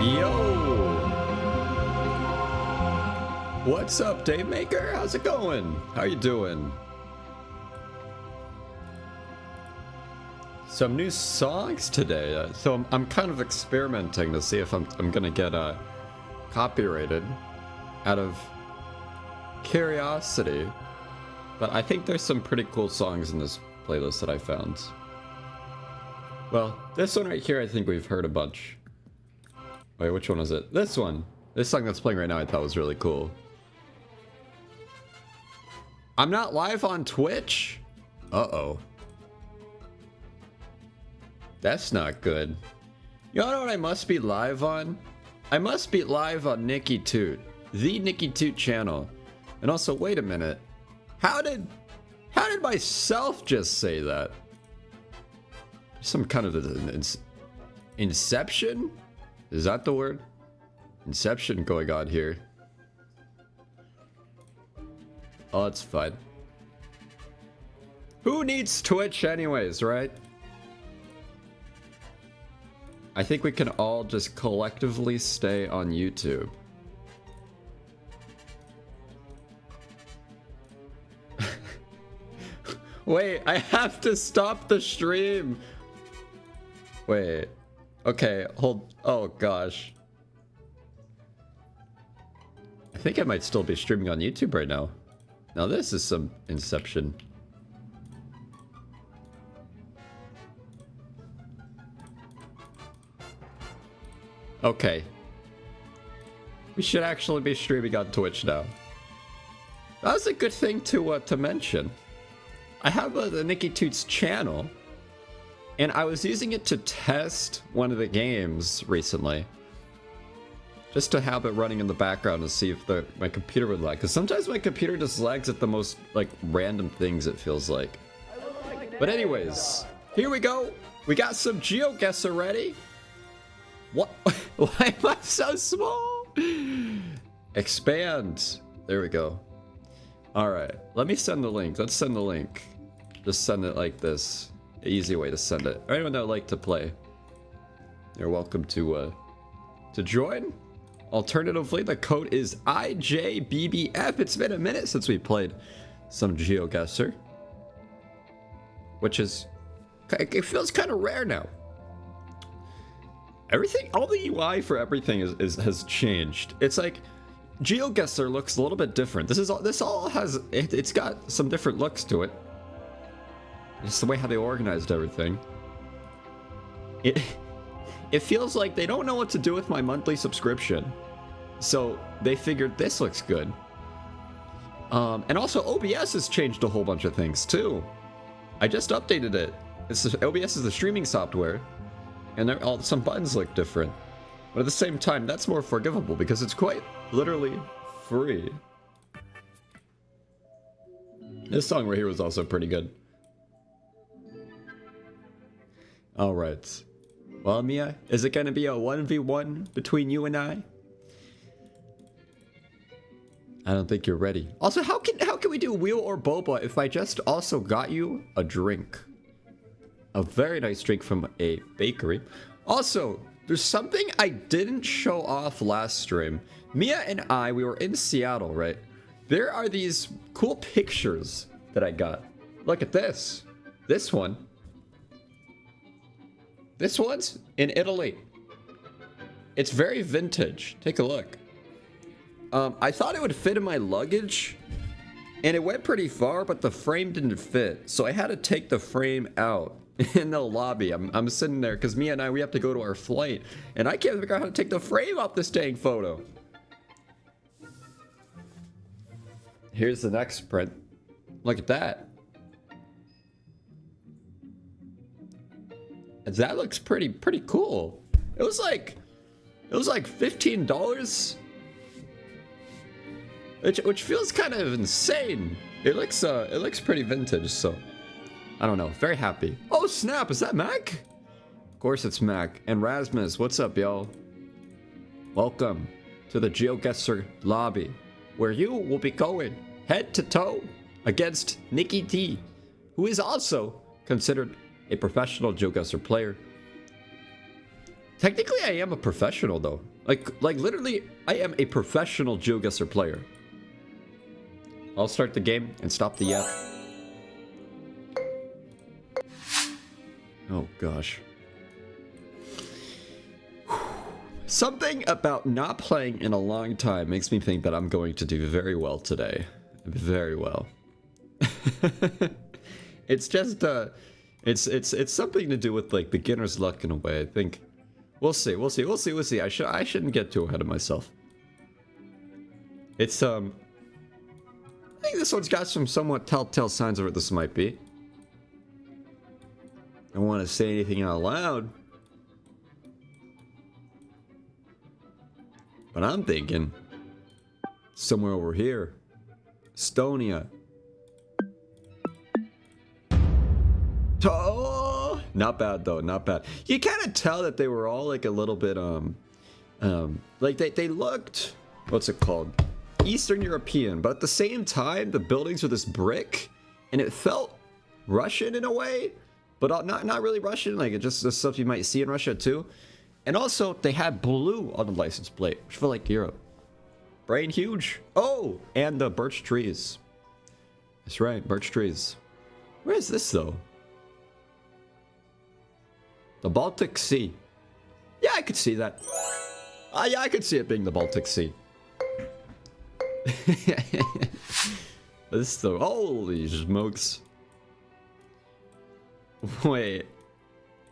Yo! What's up, Dave Maker? How's it going? How you doing? Some new songs today. So I'm kind of experimenting to see if I'm gonna get copyrighted out of curiosity. But I think there's some pretty cool songs in this playlist that I found. Well, this one right here I think we've heard a bunch. Wait, which one was it? This one! This song that's playing right now I thought was really cool. I'm not live on Twitch? Uh-oh. That's not good. You know what I must be live on? I must be live on NickyTea, the NickyTea channel. And also, wait a minute. How did myself just say that? Some kind of inception? Is that the word? Inception going on here. Oh, it's fine. Who needs Twitch anyways, right? I think we can all just collectively stay on YouTube. Wait, I have to stop the stream. Wait. Okay, hold. Oh gosh. I think I might still be streaming on YouTube right now. Now this is some inception. Okay. We should actually be streaming on Twitch now. That was a good thing to mention. I have the NickyTea's channel, and I was using it to test one of the games recently. Just to have it running in the background to see if my computer would lag. Because sometimes my computer just lags at the most, like, random things, it feels like. But anyways, here we go. We got some GeoGuessr ready. What? Why am I so small? Expand. There we go. Alright, let me send the link. Let's send the link. Just send it like this. Easy way to send it. Or anyone that would like to play, you're welcome to join. Alternatively, the code is IJBBF. It's been a minute since we played some GeoGuessr. Which is... it feels kind of rare now. Everything... all the UI for everything has changed. It's like... GeoGuessr looks a little bit different. This all has... it's got some different looks to it. Just the way how they organized everything. It feels like they don't know what to do with my monthly subscription. So they figured this looks good. And also OBS has changed a whole bunch of things too. I just updated it. OBS is the streaming software. And some buttons look different. But at the same time, that's more forgivable because it's quite literally free. This song right here was also pretty good. Alright. Well, Mia, is it gonna be a 1v1 between you and I? I don't think you're ready. Also, how can we do wheel or boba if I just also got you a drink? A very nice drink from a bakery. Also, there's something I didn't show off last stream. Mia and I, we were in Seattle, right? There are these cool pictures that I got. Look at this. This one. This one's in Italy. It's very vintage. Take a look. I thought it would fit in my luggage, and it went pretty far, but the frame didn't fit. So I had to take the frame out in the lobby. I'm sitting there because Mia and I, we have to go to our flight, and I can't figure out how to take the frame off this dang photo. Here's the next print. Look at that. That looks pretty cool. It was like $15, which feels kind of insane. It looks pretty vintage, so I don't know. Very happy. Oh snap! Is that Mac? Of course it's Mac. And Rasmus, what's up, y'all? Welcome to the GeoGuessr lobby, where you will be going head to toe against NickyTea, who is also considered a professional GeoGuessr player. Technically, I am a professional, though. Like literally, I am a professional GeoGuessr player. I'll start the game and stop the app. Oh gosh. Something about not playing in a long time makes me think that I'm going to do very well today. Very well. It's just it's something to do with like beginner's luck in a way. I think we'll see. I shouldn't get too ahead of myself. It's I think this one's got some somewhat telltale signs of what this might be. I don't want to say anything out loud, but I'm thinking somewhere over here, Estonia. Oh, not bad though, not bad. You kind of tell that they were all like a little bit like they looked, what's it called, Eastern European, but at the same time the buildings were this brick, and it felt Russian in a way, but not really Russian. Like it just the stuff you might see in Russia too. And also they had blue on the license plate, which felt like Europe. Brain huge. Oh, and the birch trees. That's right, birch trees. Where is this though? The Baltic Sea. Yeah, I could see that. Yeah, I could see it being the Baltic Sea. This though, holy smokes. Wait,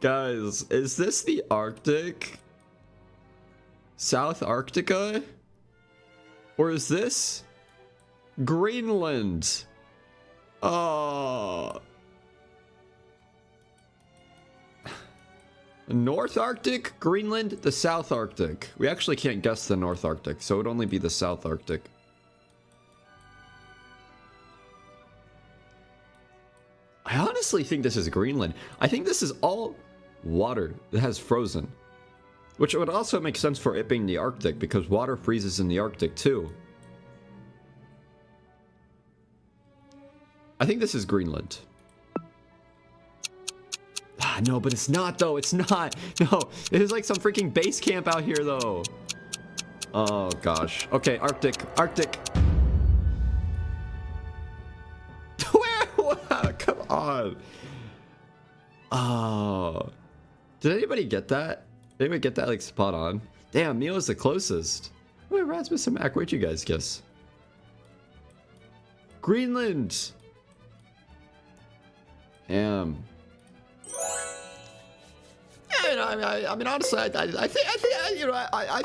guys, is this the Arctic? South Arctica? Or is this Greenland? Oh. North Arctic, Greenland, the South Arctic. We actually can't guess the North Arctic, so it would only be the South Arctic. I honestly think this is Greenland. I think this is all water that has frozen. Which would also make sense for it being the Arctic, because water freezes in the Arctic too. I think this is Greenland. Ah, no, but it's not though. It's not. No, there's like some freaking base camp out here though. Oh gosh. Okay, Arctic. Arctic. Where? Come on. Oh. Did anybody get that? Did anybody get that like spot on? Damn, Mio's the closest. Wait, Rasmus and Mac, where'd you guys guess? Greenland. Damn. I mean, honestly, I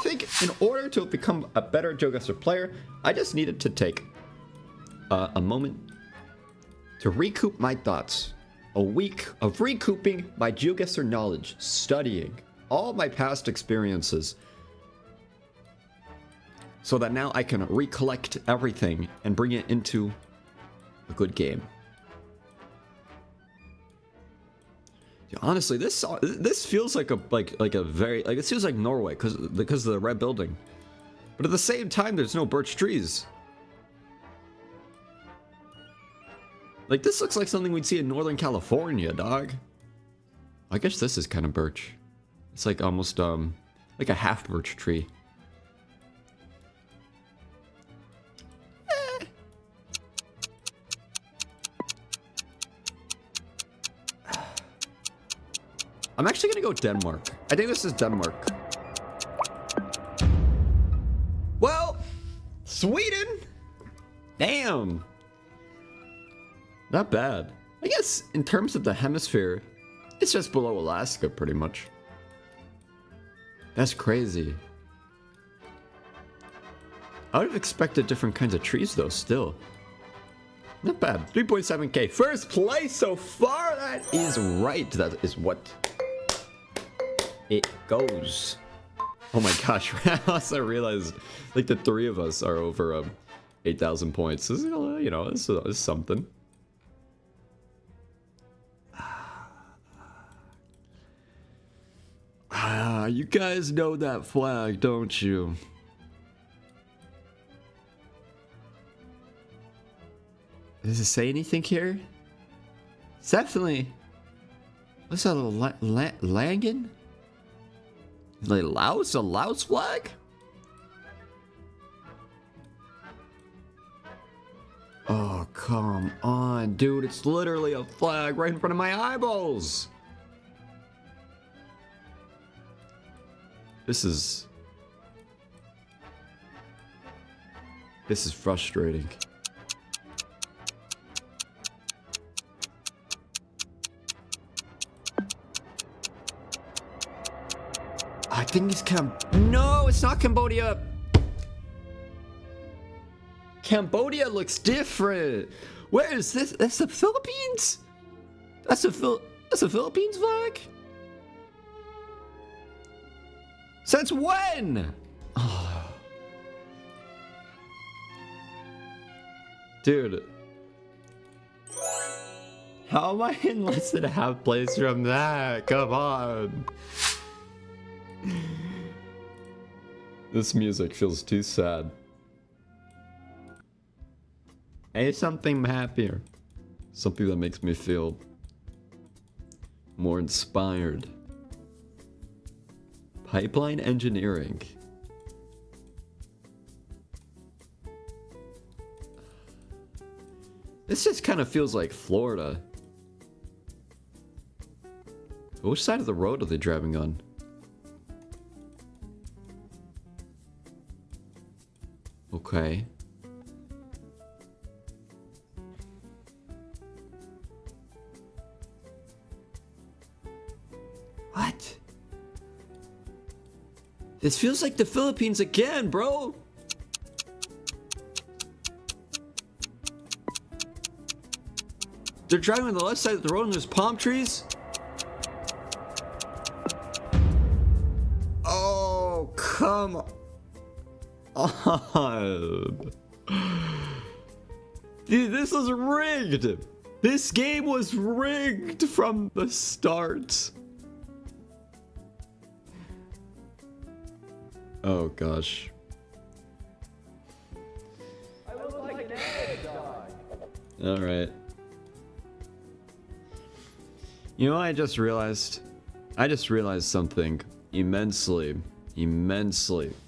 think in order to become a better GeoGuessr player, I just needed to take a moment to recoup my thoughts. A week of recouping my GeoGuessr knowledge, studying all my past experiences, so that now I can recollect everything and bring it into a good game. Honestly, this feels like a very it feels like Norway because of the red building, but at the same time, there's no birch trees. Like this looks like something we'd see in Northern California, dog. I guess this is kind of birch. It's like almost like a half birch tree. I'm actually gonna go Denmark. I think this is Denmark. Well, Sweden? Damn. Not bad. I guess in terms of the hemisphere, it's just below Alaska pretty much. That's crazy. I would have expected different kinds of trees though, still. Not bad. 3.7k. First place so far. That is right. That is what it goes. Oh my gosh. I realized like the three of us are over 8,000 points. This is, you know, this is something. You guys know that flag, don't you? Does it say anything here? It's definitely... What's that little Langen? Like Laos? A Laos flag? Oh, come on, dude. It's literally a flag right in front of my eyeballs. This is frustrating. I think it's No, it's not Cambodia. Cambodia looks different. Where is this? That's the Philippines? That's a Philippines flag? Since when? Oh. Dude. How am I in less than a half place from that? Come on. This music feels too sad. Hey, something happier. Something that makes me feel more inspired. Pipeline engineering. This just kind of feels like Florida. Which side of the road are they driving on? Okay. What? This feels like the Philippines again, bro. They're driving on the left side of the road and there's palm trees. Oh, come on. Dude, this was rigged. This game was rigged from the start. Oh gosh. I look like an egg dog. All right. You know, I just realized something immensely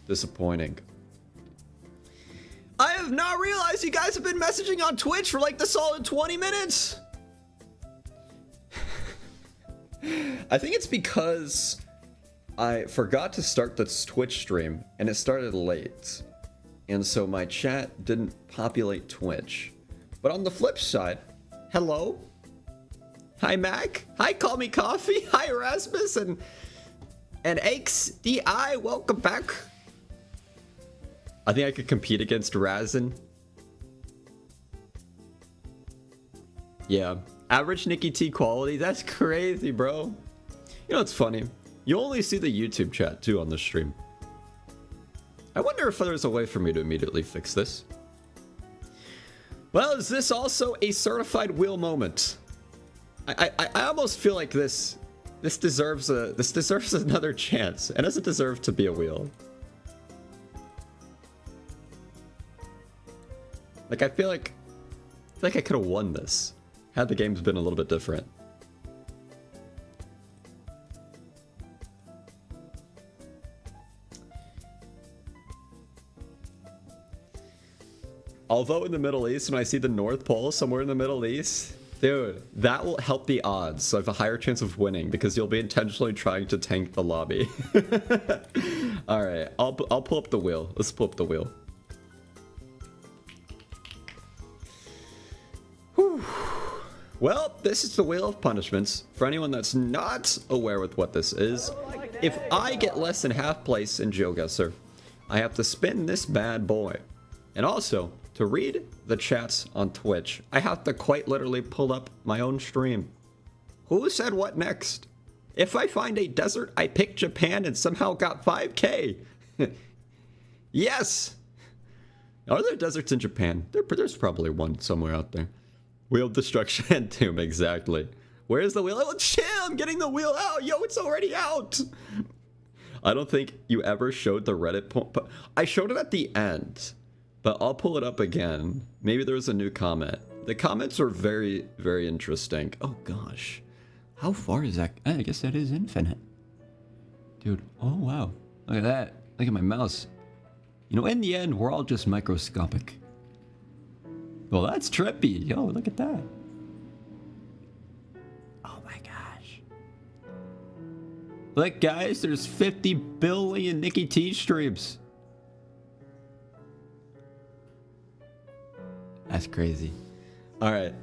disappointing. I have not realized you guys have been messaging on Twitch for like the solid 20 minutes. I think it's because I forgot to start this Twitch stream and it started late. And so my chat didn't populate Twitch. But on the flip side, hello? Hi Mac. Hi Call Me Coffee. Hi Erasmus and XDI. Welcome back. I think I could compete against Razin. Yeah. Average NickyTea quality. That's crazy, bro. You know what's funny? You only see the YouTube chat too on the stream. I wonder if there's a way for me to immediately fix this. Well, is this also a certified wheel moment? I almost feel like this deserves another chance, and doesn't deserve to be a wheel. Like I feel like I could have won this had the games been a little bit different. Although in the Middle East, when I see the North Pole somewhere in the Middle East, dude, that will help the odds. So I have a higher chance of winning because you'll be intentionally trying to tank the lobby. All right, I'll pull up the wheel. Let's pull up the wheel. Whew. Well, this is the wheel of punishments. For anyone that's not aware with what this is, if I get less than half place in GeoGuessr, I have to spin this bad boy. And also, to read the chats on Twitch, I have to quite literally pull up my own stream. Who said what next? If I find a desert, I pick Japan and somehow got 5K. Yes! Are there deserts in Japan? There's probably one somewhere out there. Wheel of Destruction and Doom, exactly. Where's the wheel? Oh, chill! I'm getting the wheel out! Yo, it's already out! I don't think you ever showed the Reddit point, but I showed it at the end. But I'll pull it up again. Maybe there was a new comment. The comments are very, very interesting. Oh gosh. How far is that? I guess that is infinite. Dude, oh wow. Look at that. Look at my mouse. You know, in the end, we're all just microscopic. Well, that's trippy. Yo, look at that. Oh my gosh. Look, guys, there's 50 billion NickyTea streams. That's crazy. All right.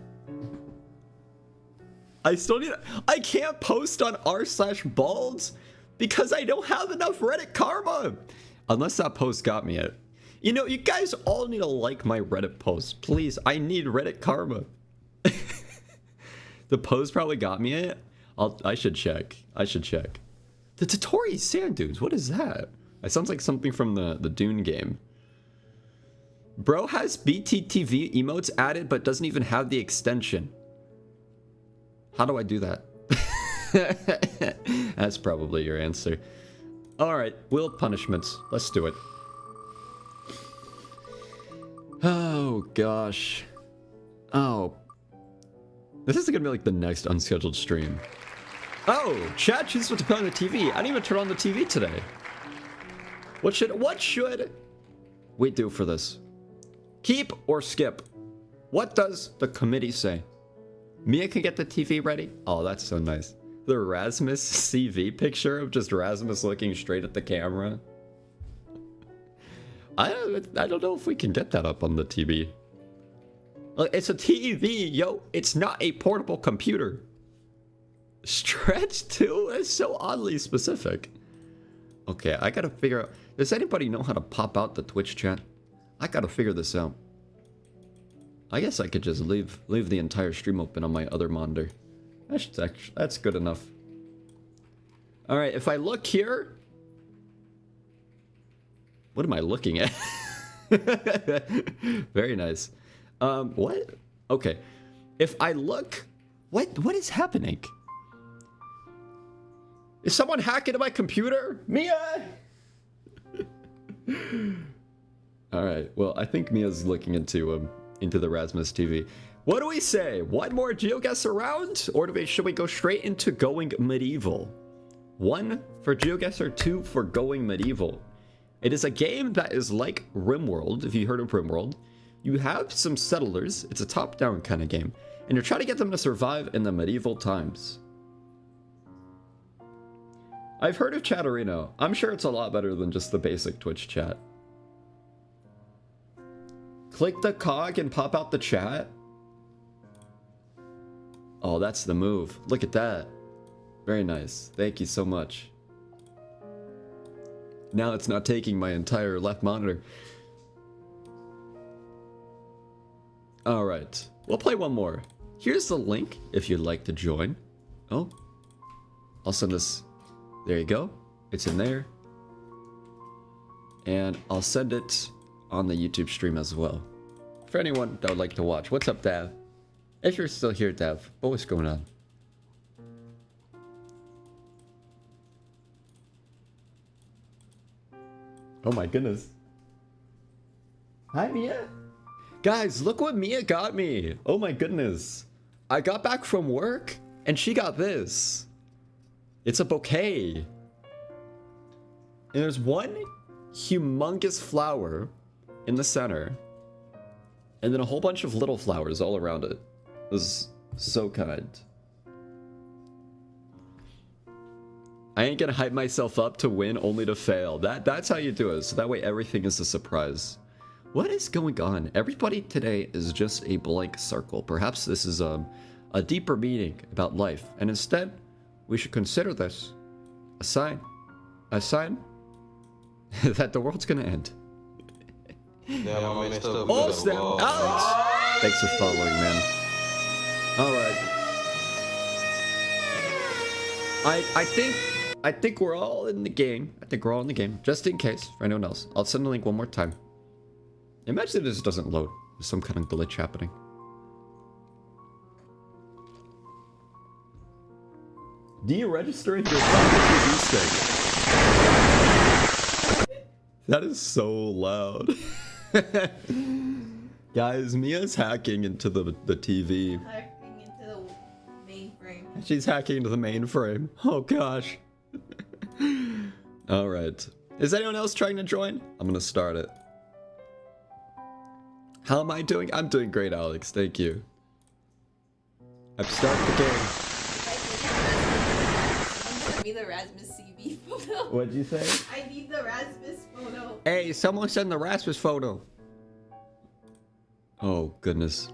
I still need. I can't post on r/balds because I don't have enough Reddit karma. Unless that post got me it. You know, you guys all need to like my Reddit post. Please, I need Reddit karma. The post probably got me it. I should check. I should check. The Totori Sand Dunes, what is that? That sounds like something from the Dune game. Bro has BTTV emotes added but doesn't even have the extension. How do I do that? That's probably your answer. Alright, will punishments. Let's do it. Oh, gosh. Oh. This is gonna be like the next unscheduled stream. Oh, chat chooses what to put on the TV. I didn't even turn on the TV today. What should we do for this? Keep or skip? What does the committee say? Mia can get the TV ready? Oh, that's so nice. The Rasmus CV picture of just Rasmus looking straight at the camera. I don't know if we can get that up on the TV. It's a TV, yo. It's not a portable computer. Stretch too? It's so oddly specific. Okay, I gotta figure out. Does anybody know how to pop out the Twitch chat? I gotta figure this out. I guess I could just leave the entire stream open on my other monitor. That's good enough. All right, if I look here, what am I looking at? Very nice. What? Okay. If I look, what is happening? Is someone hacking into my computer? Mia! All right. Well, I think Mia's looking into the Rasmus TV. What do we say? One more GeoGuessr round, or should we go straight into going medieval? 1 for GeoGuessr, 2 for going medieval. It is a game that is like Rimworld, if you heard of Rimworld. You have some settlers, it's a top-down kind of game, and you're trying to get them to survive in the medieval times. I've heard of Chatterino. I'm sure it's a lot better than just the basic Twitch chat. Click the cog and pop out the chat. Oh, that's the move. Look at that. Very nice. Thank you so much. Now it's not taking my entire left monitor. Alright. We'll play one more. Here's the link if you'd like to join. Oh. I'll send this. There you go. It's in there. And I'll send it on the YouTube stream as well. For anyone that would like to watch. What's up, Dav? If you're still here, Dav, what's going on? Oh my goodness. Hi, Mia. Guys, look what Mia got me. Oh my goodness. I got back from work and she got this. It's a bouquet. And there's one humongous flower in the center. And then a whole bunch of little flowers all around it. It was so kind. I ain't gonna hype myself up to win only to fail. That's how you do it. So that way everything is a surprise. What is going on? Everybody today is just a blank circle. Perhaps this is a deeper meaning about life. And instead, we should consider this a sign that the world's gonna end. Oh snap! Alex! Thanks for following, man. Alright. I think we're all in the game. I think we're all in the game. Just in case, for anyone else. I'll send the link one more time. Imagine this doesn't load. There's some kind of glitch happening. Deregistering your TV stick. That is so loud. Guys, Mia's hacking into the TV. Hacking into the mainframe. She's hacking into the mainframe. Oh gosh. Alright. Is anyone else trying to join? I'm gonna start it. How am I doing? I'm doing great, Alex. Thank you. I've started the game. Send me the Rasmus CV photo. What'd you say? I need the Rasmus photo. Hey, someone send the Rasmus photo. Oh, goodness.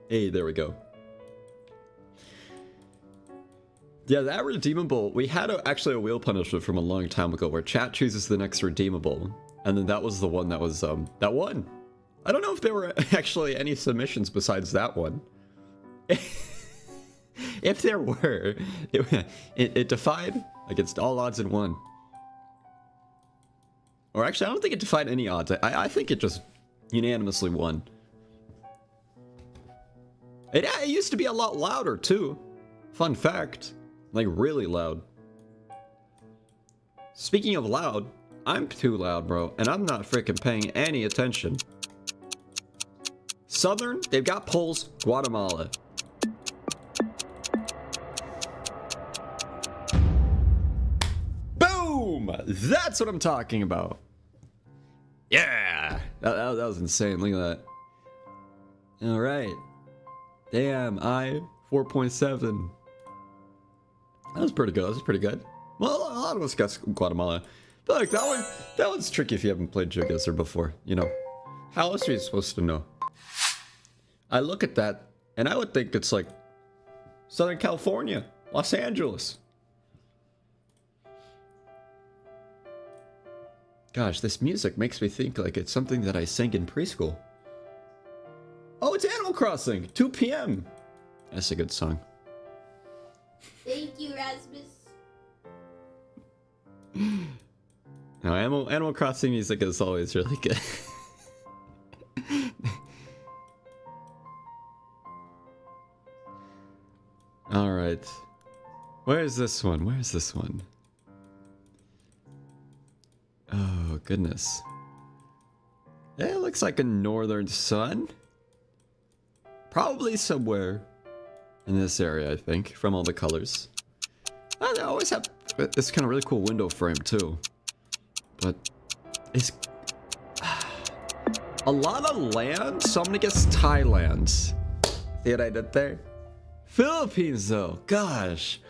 Hey, there we go. Yeah, that redeemable, we had actually a wheel punishment from a long time ago where chat chooses the next redeemable. And then that was the one that was, that won. I don't know if there were actually any submissions besides that one. If there were, it defied against all odds and won. Or actually, I don't think it defied any odds. I think it just unanimously won. It used to be a lot louder, too. Fun fact. Like, really loud. Speaking of loud, I'm too loud, bro, and I'm not freaking paying any attention. Southern, they've got polls, Guatemala. Boom! That's what I'm talking about. Yeah! That was insane, look at that. Alright. Damn, 4.7. That was pretty good. That was pretty good. Well, a lot of us got Guatemala. But like that one's tricky if you haven't played GeoGuessr before. You know, how else are you supposed to know? I look at that and I would think it's like Southern California, Los Angeles. Gosh, this music makes me think like it's something that I sang in preschool. Oh, it's Animal Crossing, 2 p.m. That's a good song. Thank you, Rasmus. No, Animal Crossing music is always really good. Alright. Where's this one? Where's this one? Oh, goodness. Yeah, it looks like a northern sun. Probably somewhere in this area, I think, from all the colors. Oh, they always have this kind of really cool window frame, too. But it's a lot of land, so I'm gonna guess Thailand. See what I did there? Philippines, though. Gosh.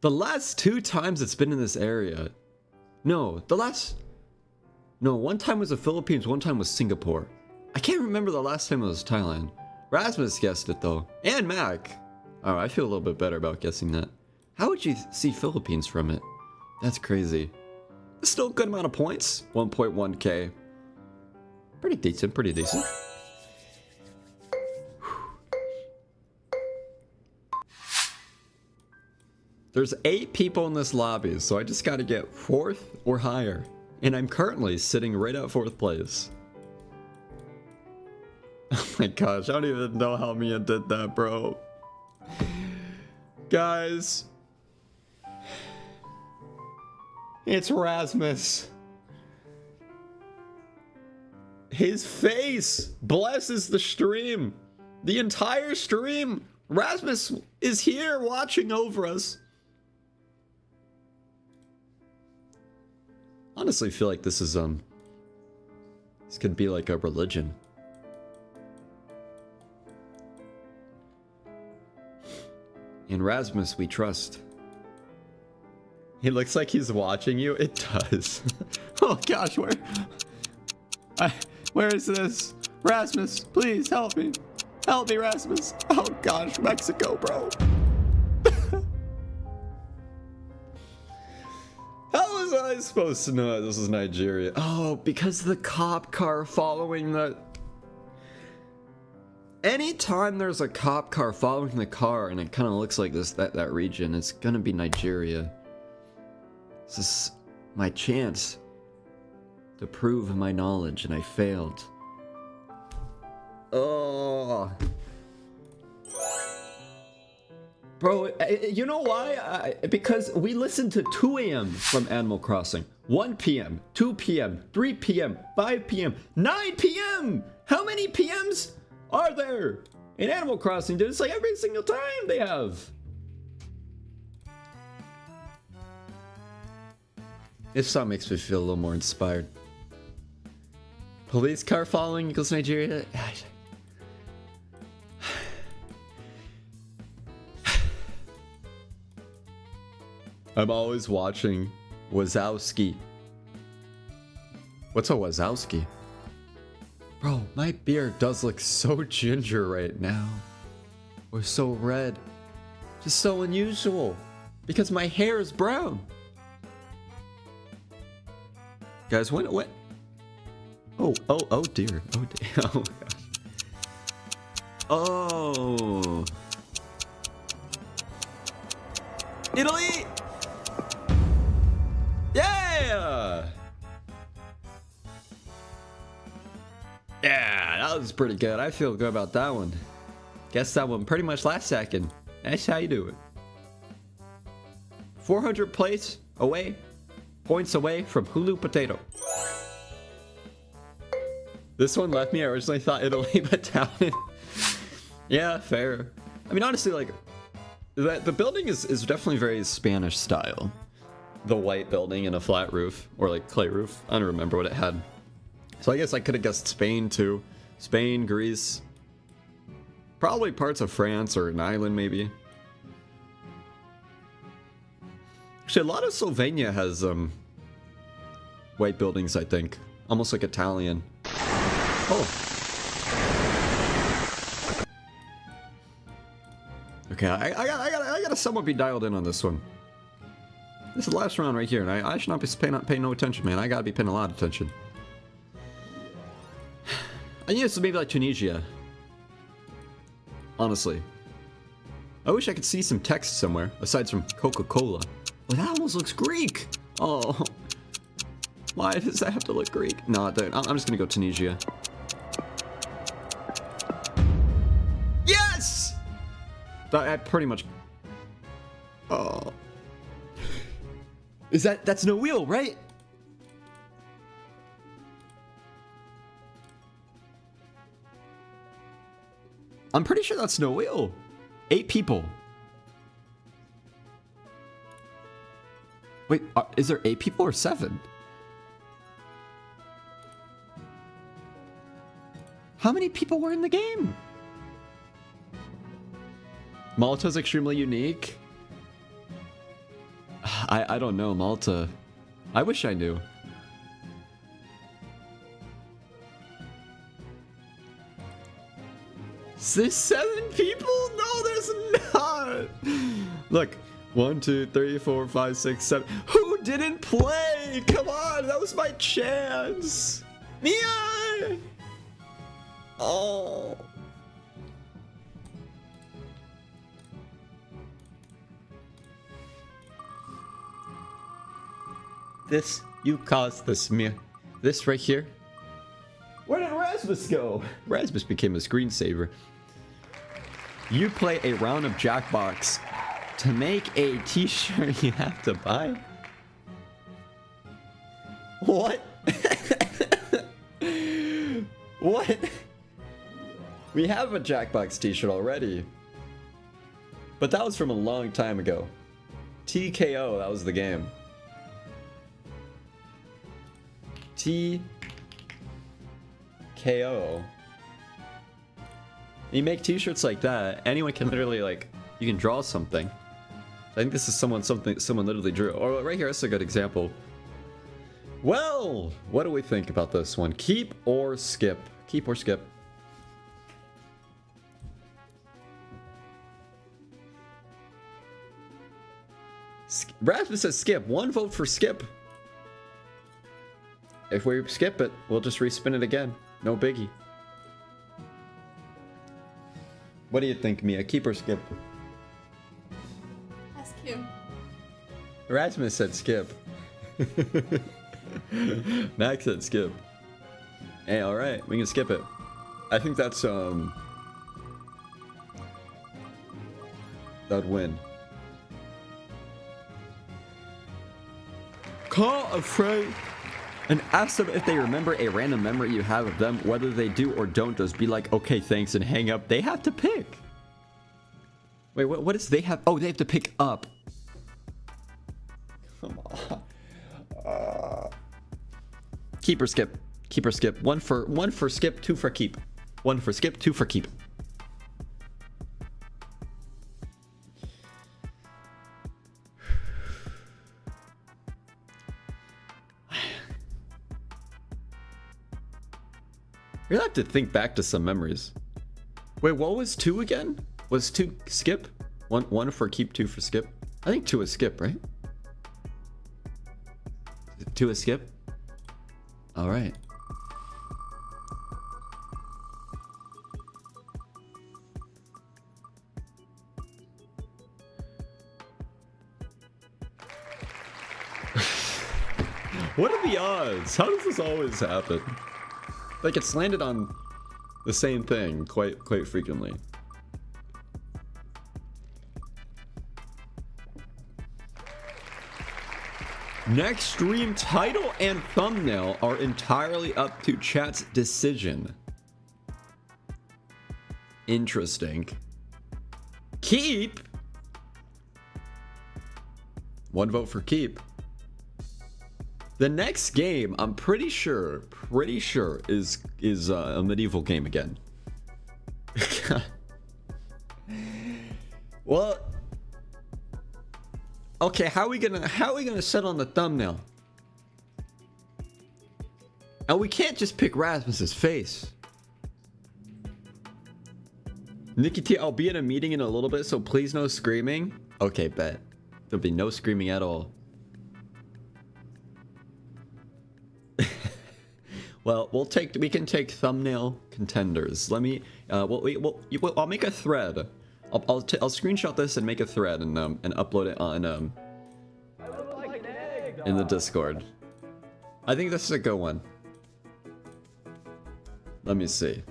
The last 2 times it's been in this area. No, one time was the Philippines, one time was Singapore. I can't remember the last time it was Thailand. Rasmus guessed it, though. And Mac. Oh, I feel a little bit better about guessing that. How would you see Philippines from it? That's crazy. It's still a good amount of points. 1.1k. Pretty decent, pretty decent. There's 8 people in this lobby, so I just gotta get 4th or higher. And I'm currently sitting right at 4th place. Oh my gosh, I don't even know how Mia did that, bro. Guys. It's Rasmus. His face blesses the stream. The entire stream. Rasmus is here watching over us. Honestly, I feel like this is, this could be like a religion. In Rasmus, we trust. He looks like he's watching you. It does. Oh gosh, where is this? Rasmus, please help me. Help me, Rasmus. Oh gosh, Mexico, bro. How was I supposed to know this is Nigeria? Oh, because the cop car following the... Anytime there's a cop car following the car and it kind of looks like this, that region, it's gonna be Nigeria. This is my chance to prove my knowledge, and I failed. Oh. Bro, you know why? Because we listened to 2 a.m. from Animal Crossing. 1 p.m., 2 p.m., 3 p.m., 5 p.m., 9 p.m.! How many p.m.s are there in Animal Crossing, dude? It's like every single time they have. This song makes me feel a little more inspired. Police car following equals Nigeria. I'm always watching Wazowski. What's a Wazowski? Bro, my beard does look so ginger right now. Or so red. Just so unusual. Because my hair is brown. Guys, when? Oh dear. Oh dear. Oh my gosh. Oh. Italy! Yeah! Yeah, that was pretty good. I feel good about that one. Guess that one pretty much last second. That's how you do it. 400 points away from Hulu Potato. This one left me. I originally thought Italy, but down. Yeah, fair. I mean, honestly, like, the building is definitely very Spanish style. The white building and a flat roof, or like clay roof. I don't remember what it had. So I guess I could have guessed Spain too. Spain, Greece. Probably parts of France or an island maybe. Actually, a lot of Slovenia has white buildings, I think. Almost like Italian. Oh. Okay, I gotta somewhat be dialed in on this one. This is the last round right here, and I should not be paying no attention, man. I gotta be paying a lot of attention. I think this is maybe like Tunisia. Honestly. I wish I could see some text somewhere, aside from Coca-Cola. Oh, that almost looks Greek! Oh. Why does that have to look Greek? No, dude, I'm just gonna go Tunisia. Yes! I pretty much... Oh. That's no wheel, right? I'm pretty sure that's no wheel. 8 people. Wait, is there 8 people or 7? How many people were in the game? Malta's extremely unique. I don't know, Malta. I wish I knew. Is there 7 people? No, there's not. Look, 1, 2, 3, 4, 5, 6, 7. Who didn't play? Come on, that was my chance. Mia! Oh. This, you caused this, Mia. This right here. Where did Rasmus go? Rasmus became a screensaver. You play a round of Jackbox. To make a t-shirt you have to buy? What? What? We have a Jackbox t-shirt already. But that was from a long time ago. TKO, that was the game. TKO. You make t-shirts like that, anyone can literally, like, you can draw something. I think this is someone literally drew. Or right here, that's a good example. Well, what do we think about this one? Keep or skip? Keep or skip? Rasmus says skip. 1 vote for skip. If we skip it, we'll just respin it again. No biggie. What do you think, Mia? Keep or skip? Ask him. Rasmus said skip. Max said skip. Hey, alright, we can skip it. I think that's, that'd win. Call a friend and ask them if they remember a random memory you have of them. Whether they do or don't, just be like, okay, thanks, and hang up. They have to pick. Wait, what is they have? Oh, they have to pick up. Come on. Keep or skip? Keep or skip. One for skip, two for keep. One for skip, two for keep. We're gonna have to think back to some memories. Wait, what was 2 again? Was 2 skip? One for keep, 2 for skip? I think 2 is skip, right? 2 is skip? Alright. What are the odds? How does this always happen? Like, it's landed on the same thing quite frequently. Next stream title and thumbnail are entirely up to chat's decision. Interesting. Keep. 1 vote for keep. The next game, I'm pretty sure is a medieval game again. Well, okay, how are we gonna set on the thumbnail? And we can't just pick Rasmus's face. NickyTea, I'll be in a meeting in a little bit, so please no screaming. Okay, bet. There'll be no screaming at all. Well, we can take thumbnail contenders. Let me, I'll make a thread. I'll screenshot this and make a thread and upload it on in the Discord. I think this is a good one. Let me see.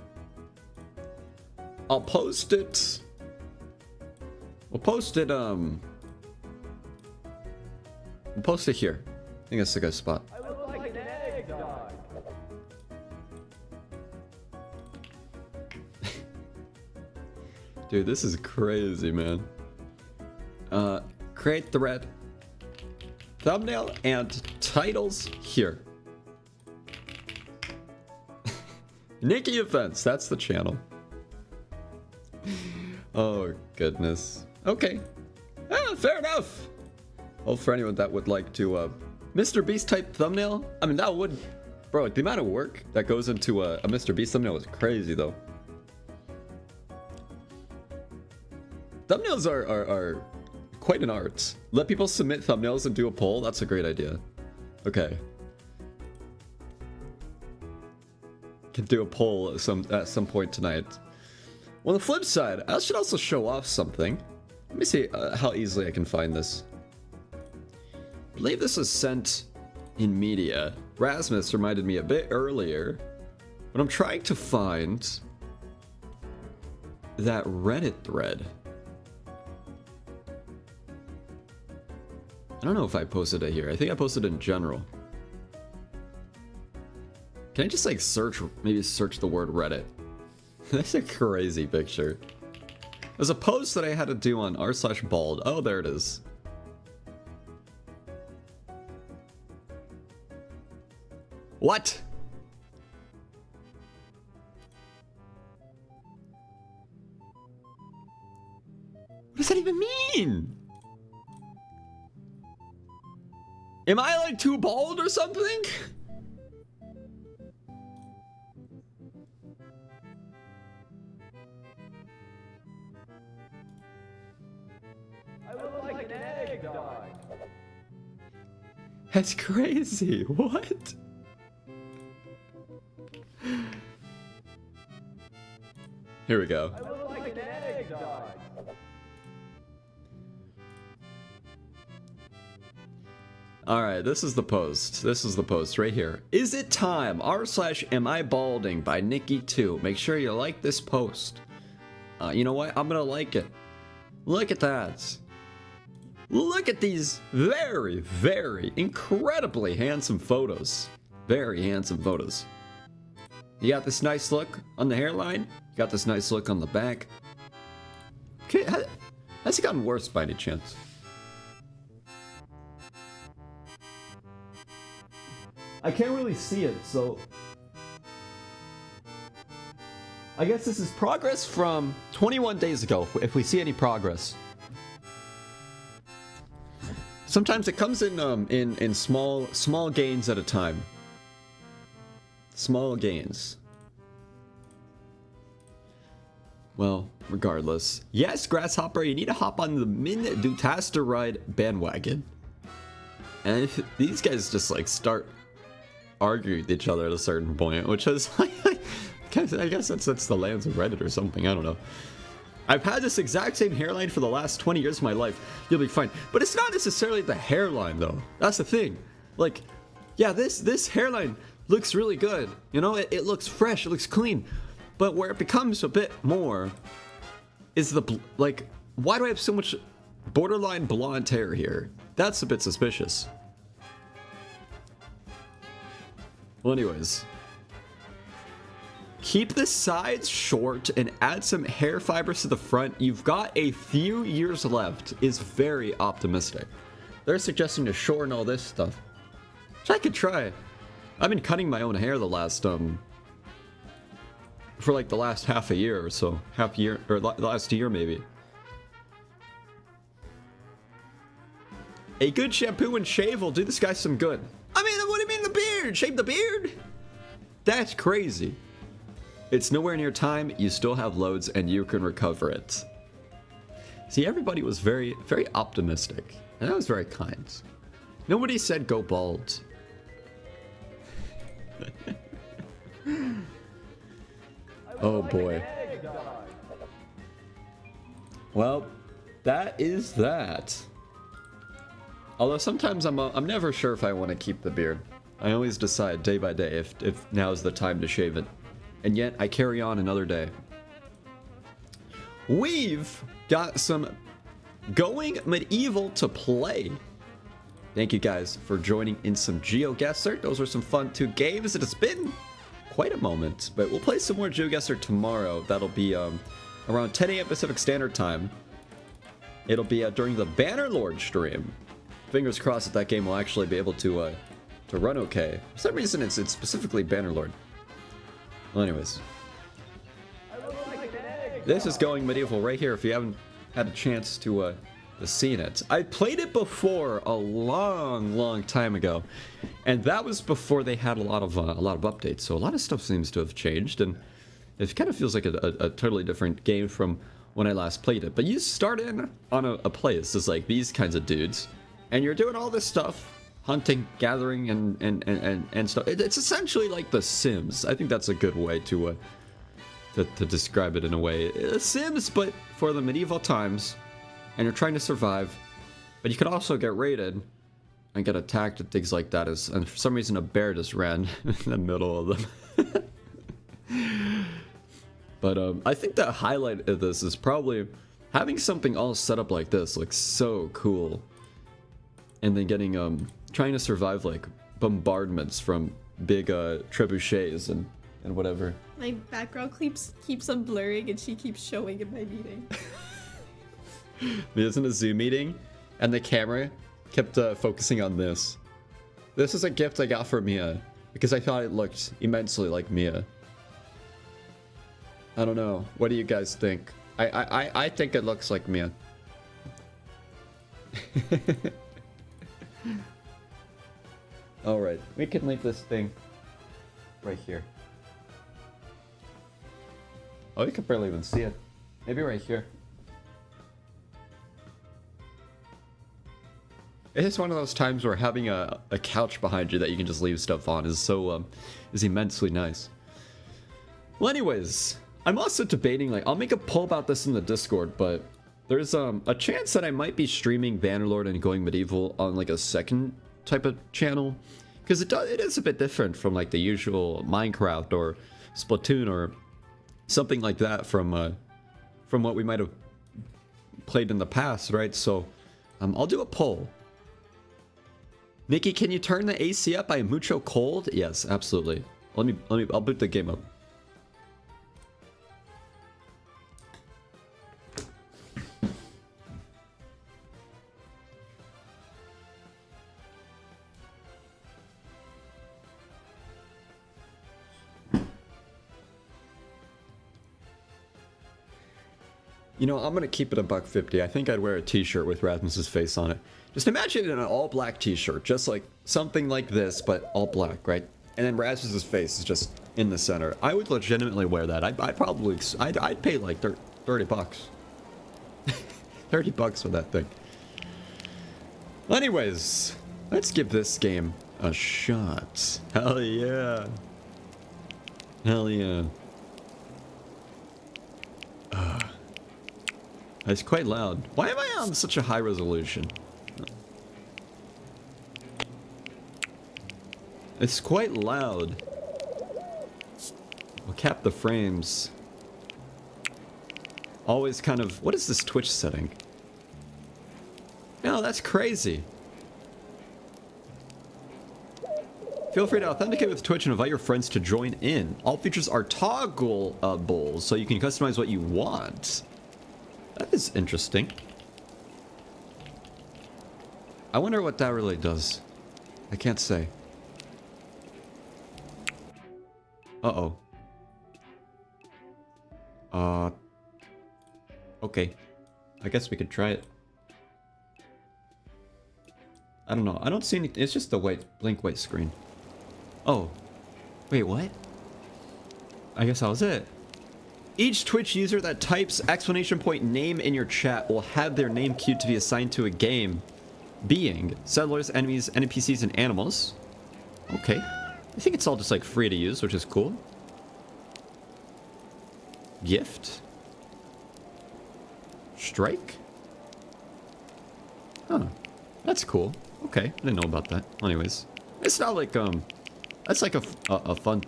I'll post it. We'll post it. We'll post it here. I think that's a good spot. Dude, this is crazy, man. Create thread. Thumbnail and titles here. Nicky Offense, that's the channel. Oh, goodness. Okay. Fair enough. Well, for anyone that would like to, Mr. Beast type thumbnail, I mean, that would... Bro, the amount of work that goes into a Mr. Beast thumbnail is crazy, though. Thumbnails are quite an art. Let people submit thumbnails and do a poll. That's a great idea. Okay. Can do a poll at some point tonight. On the flip side, I should also show off something. Let me see how easily I can find this. I believe this was sent in media. Rasmus reminded me a bit earlier, but I'm trying to find that Reddit thread. I don't know if I posted it here. I think I posted it in general. Can I just like maybe search the word Reddit? That's a crazy picture. There's a post that I had to do on r/bald. Oh, there it is. What? What does that even mean? Am I like too bald or something? I look like an egg dog. That's crazy. What? Here we go. I look like an egg dog. Alright, this is the post. This is the post right here. Is it time? r/am I balding by NickyTea. Make sure you like this post. You know what? I'm gonna like it. Look at that. Look at these very, very incredibly handsome photos. Very handsome photos. You got this nice look on the hairline. You got this nice look on the back. Okay, has it gotten worse by any chance? I can't really see it, so I guess this is progress from 21 days ago, if we see any progress. Sometimes it comes in small gains at a time. Small gains. Well, regardless. Yes, Grasshopper, you need to hop on the Min Dutaster Ride bandwagon. And if these guys just like start arguing with each other at a certain point, which is like, I guess that's the lands of Reddit or something, I don't know. I've had this exact same hairline for the last 20 years of my life. You'll be fine. But it's not necessarily the hairline though. That's the thing. Like, yeah, this hairline looks really good. You know, it looks fresh, it looks clean. But where it becomes a bit more is the, like, why do I have so much borderline blonde hair here? That's a bit suspicious. Well, anyways. Keep the sides short and add some hair fibers to the front. You've got a few years left is very optimistic. They're suggesting to shorten all this stuff, which I could try. I've been cutting my own hair the last, for like the last half a year or so. Half year, or the last year maybe. A good shampoo and shave will do this guy some good. I mean, what do you mean the beard? Shave the beard? That's crazy. It's nowhere near time, you still have loads, and you can recover it. See, everybody was very, very optimistic, and that was very kind. Nobody said go bald. Oh boy. Well, that is that. Although sometimes I'm never sure if I want to keep the beard. I always decide day by day if now's the time to shave it. And yet, I carry on another day. We've got some Going Medieval to play. Thank you guys for joining in some GeoGuessr. Those were some fun 2 games. It's been quite a moment, but we'll play some more GeoGuessr tomorrow. That'll be around 10 a.m. Pacific Standard Time. It'll be during the Bannerlord stream. Fingers crossed that game will actually be able to run okay. For some reason, it's specifically Bannerlord. Well, anyways, this is Going Medieval right here. If you haven't had a chance to seen it, I played it before a long time ago, and that was before they had a lot of updates. So a lot of stuff seems to have changed, and it kind of feels like a totally different game from when I last played it. But you start in on a place as like these kinds of dudes, and you're doing all this stuff. Hunting, gathering, and stuff. It's essentially like The Sims. I think that's a good way to describe it in a way. Sims, but for the medieval times, and you're trying to survive. But you could also get raided and get attacked and things like that. And for some reason, a bear just ran in the middle of them. But I think the highlight of this is probably having something all set up like this. Looks so cool. And then getting trying to survive like bombardments from big trebuchets and whatever. My background keeps on blurring and she keeps showing in my meeting. It was in a Zoom meeting, and the camera kept focusing on this. This is a gift I got for Mia because I thought it looked immensely like Mia. I don't know. What do you guys think? I think it looks like Mia. Alright, we can leave this thing right here. Oh, you can barely even see it. Maybe right here. It's one of those times where having a couch behind you that you can just leave stuff on is so, is immensely nice. Well, anyways, I'm also debating, like, I'll make a poll about this in the Discord, but there's a chance that I might be streaming Bannerlord and Going Medieval on, like, a second type of channel. Because it is a bit different from, like, the usual Minecraft or Splatoon or something like that from what we might have played in the past, right? So, I'll do a poll. Nicky, can you turn the AC up? I am mucho cold. Yes, absolutely. I'll boot the game up. You know, I'm gonna keep it $1.50. I think I'd wear a t-shirt with Rasmus's face on it. Just imagine it in an all-black t-shirt, just like something like this, but all black, right? And then Rasmus's face is just in the center. I would legitimately wear that. I'd pay like 30 bucks. 30 bucks for that thing. Anyways, let's give this game a shot. Hell yeah. Hell yeah. It's quite loud. Why am I on such a high resolution? It's quite loud. We'll cap the frames. Always kind of... What is this Twitch setting? No, that's crazy. Feel free to authenticate with Twitch and invite your friends to join in. All features are toggleable, so you can customize what you want. That is interesting. I wonder what that really does. I can't say. Uh-oh. Okay. I guess we could try it. I don't know. I don't see anything. It's just the blank white screen. Oh. Wait, what? I guess that was it. Each Twitch user that types exclamation point name in your chat will have their name queued to be assigned to a game. Being settlers, enemies, NPCs, and animals. Okay. I think it's all just like free to use, which is cool. Gift. Strike. Huh. That's cool. Okay. I didn't know about that. Anyways. It's not like, that's like a fun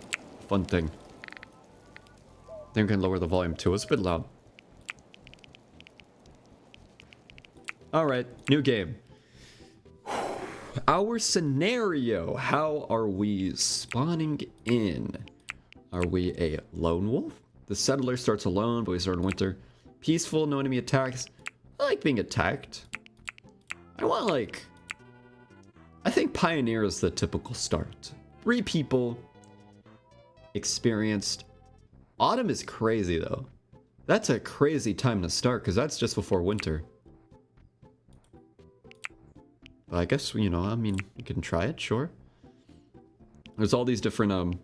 thing. Then we can lower the volume too. It's a bit loud. Alright, new game. Our scenario. How are we spawning in? Are we a lone wolf? The settler starts alone, but we start in winter. Peaceful, no enemy attacks. I like being attacked. I want like... I think pioneer is the typical start. 3 people. Experienced. Autumn is crazy though. That's a crazy time to start because that's just before winter. But I guess, you know, I mean, you can try it, sure. There's all these different,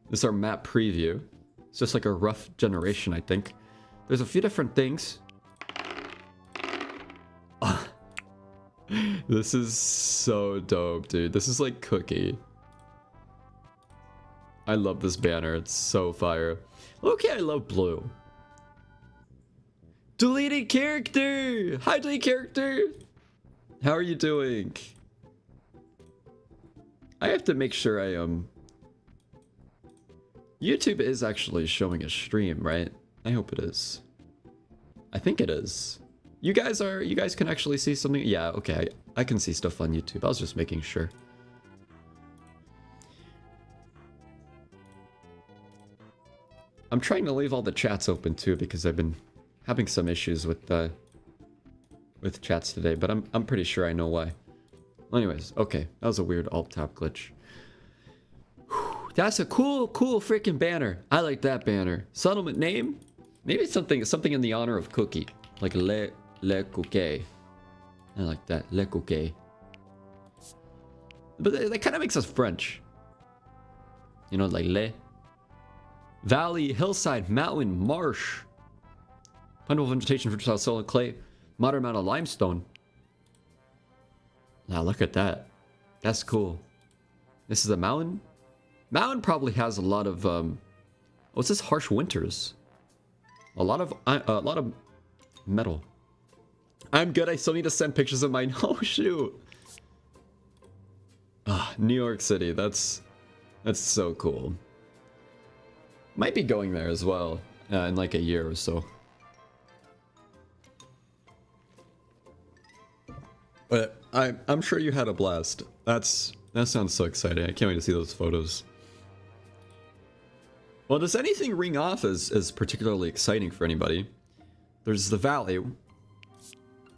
this is our map preview. It's just like a rough generation, I think. There's a few different things. This is so dope, dude. This is like Cookie. I love this banner. It's so fire. Okay, I love blue. Deleted character! Hi, deleted character! How are you doing? I have to make sure I, YouTube is actually showing a stream, right? I hope it is. I think it is. You guys can actually see something? Yeah, okay. I can see stuff on YouTube. I was just making sure. I'm trying to leave all the chats open too because I've been having some issues with chats today, but I'm pretty sure I know why. Anyways, okay. That was a weird alt-tab glitch. Whew, that's a cool freaking banner. I like that banner. Settlement name? Maybe something in the honor of Cookie. Like Le Cookie. I like that. Le Cookie. But that kind of makes us French. You know, like Le. Valley, hillside, mountain, marsh. Plentiful vegetation, fertile soil, clay. Moderate amount of limestone. Now look at that. That's cool. This is a mountain. Mountain probably has a lot of what's this? Harsh winters. A lot of metal. I'm good. I still need to send pictures of mine. Oh shoot. Ah, New York City. That's so cool. Might be going there as well in like a year or so. But I'm sure you had a blast. That sounds so exciting. I can't wait to see those photos. Well, does anything ring off as particularly exciting for anybody? There's the valley.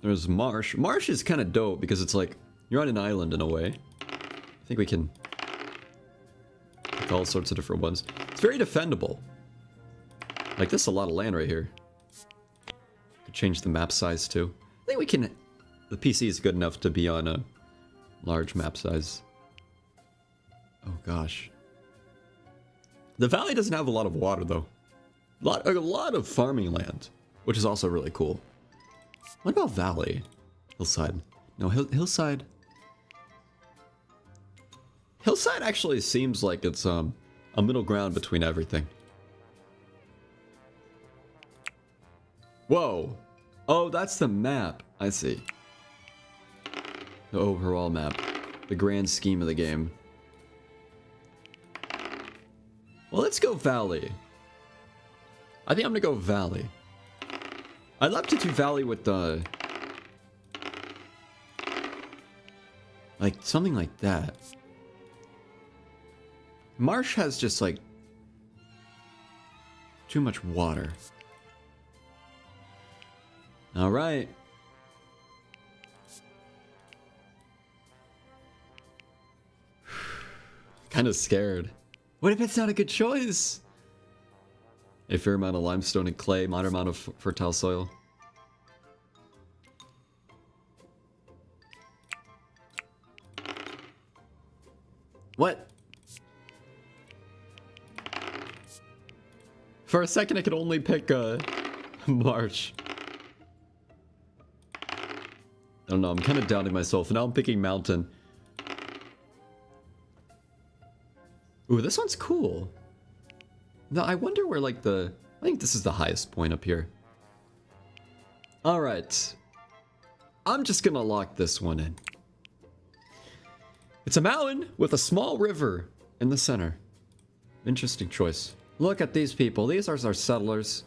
There's marsh. Marsh is kind of dope because it's like you're on an island in a way. I think we can pick all sorts of different ones. It's very defendable. Like this is a lot of land right here. change the map size too. I think we can... The PC is good enough to be on a large map size. Oh gosh. The valley doesn't have a lot of water though. A lot of farming land, which is also really cool. What about valley? Hillside. No, hillside. Hillside actually seems like it's a middle ground between everything. Whoa. Oh, that's the map. I see. The overall map. The grand scheme of the game. Well, let's go valley. I think I'm gonna go valley. I'd love to do valley with the... like, something like that. Marsh has just, like... too much water. Alright. Kind of scared. What if it's not a good choice? A fair amount of limestone and clay, moderate amount of fertile soil. What? For a second I could only pick marsh. I don't know, I'm kind of doubting myself. Now I'm picking mountain. Ooh, this one's cool. Now, I wonder where, like, I think this is the highest point up here. Alright. I'm just gonna lock this one in. It's a mountain with a small river in the center. Interesting choice. Look at these people. These are our settlers.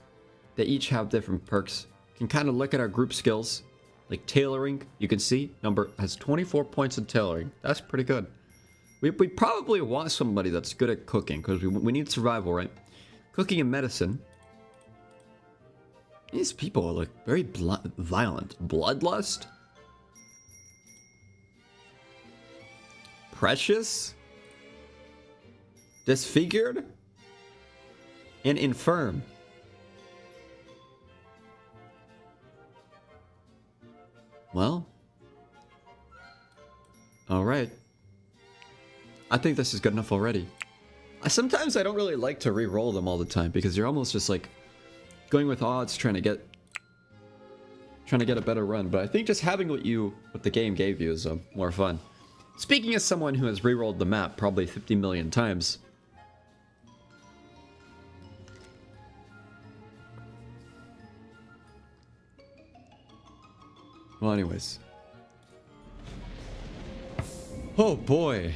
They each have different perks. You can kind of look at our group skills. Like tailoring, you can see, number has 24 points in tailoring. That's pretty good. We probably want somebody that's good at cooking, because we need survival, right? Cooking and medicine. These people are like very violent. Bloodlust? Precious? Disfigured? And infirm. Well. Alright. I think this is good enough already. Sometimes I don't really like to re-roll them all the time because you're almost just like going with odds trying to get a better run. But I think just having what the game gave you is more fun. Speaking as someone who has re-rolled the map probably 50 million times. Well, anyways. Oh boy.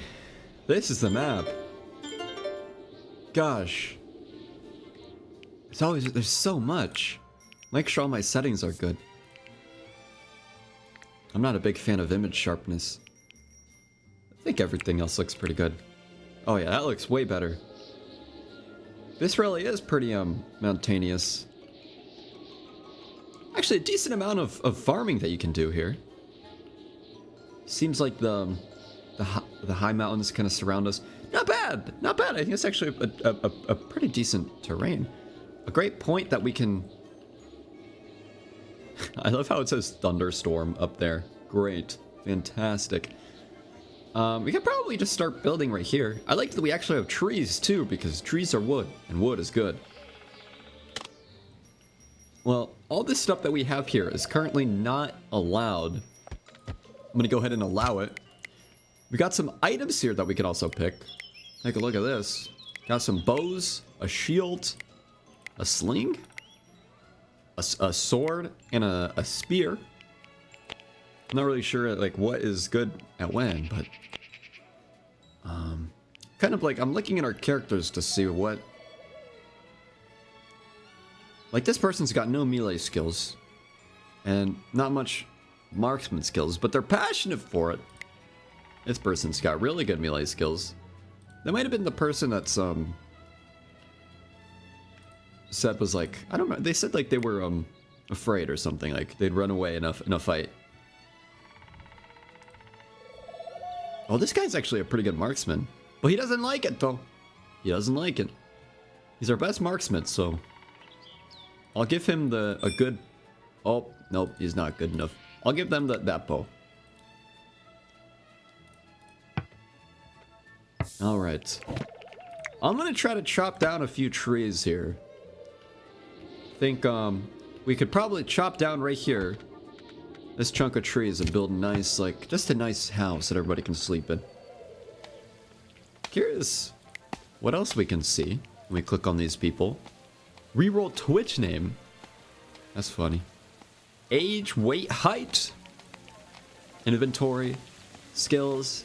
This is the map. Gosh. There's so much. Make sure all my settings are good. I'm not a big fan of image sharpness. I think everything else looks pretty good. Oh yeah, that looks way better. This really is pretty mountainous. Actually, a decent amount of farming that you can do here. Seems like the high mountains kind of surround us. Not bad, not bad. I think it's actually a pretty decent terrain. A great point that we can... I love how it says thunderstorm up there. Great, fantastic. We could probably just start building right here. I like that we actually have trees too, because trees are wood, and wood is good. Well, all this stuff that we have here is currently not allowed. I'm gonna go ahead and allow it. We got some items here that we can also pick. Take a look at this. Got some bows, a shield, a sling, a sword, and a spear. I'm not really sure like what is good at when, but kind of like I'm looking at our characters to see what. Like this person's got no melee skills, and not much marksman skills, but they're passionate for it. This person's got really good melee skills. That might have been the person that's said was like, I don't know, they said like they were afraid or something, like they'd run away in a fight. Oh, this guy's actually a pretty good marksman, but he doesn't like it though. He doesn't like it. He's our best marksman, so I'll give him a good Oh, nope, he's not good enough. I'll give them that bow. Alright. I'm gonna try to chop down a few trees here. Think, we could probably chop down right here this chunk of trees and build a nice, like, just a nice house that everybody can sleep in. Curious what else we can see when we click on these people. Reroll Twitch name. That's funny. Age, weight, height. Inventory. Skills.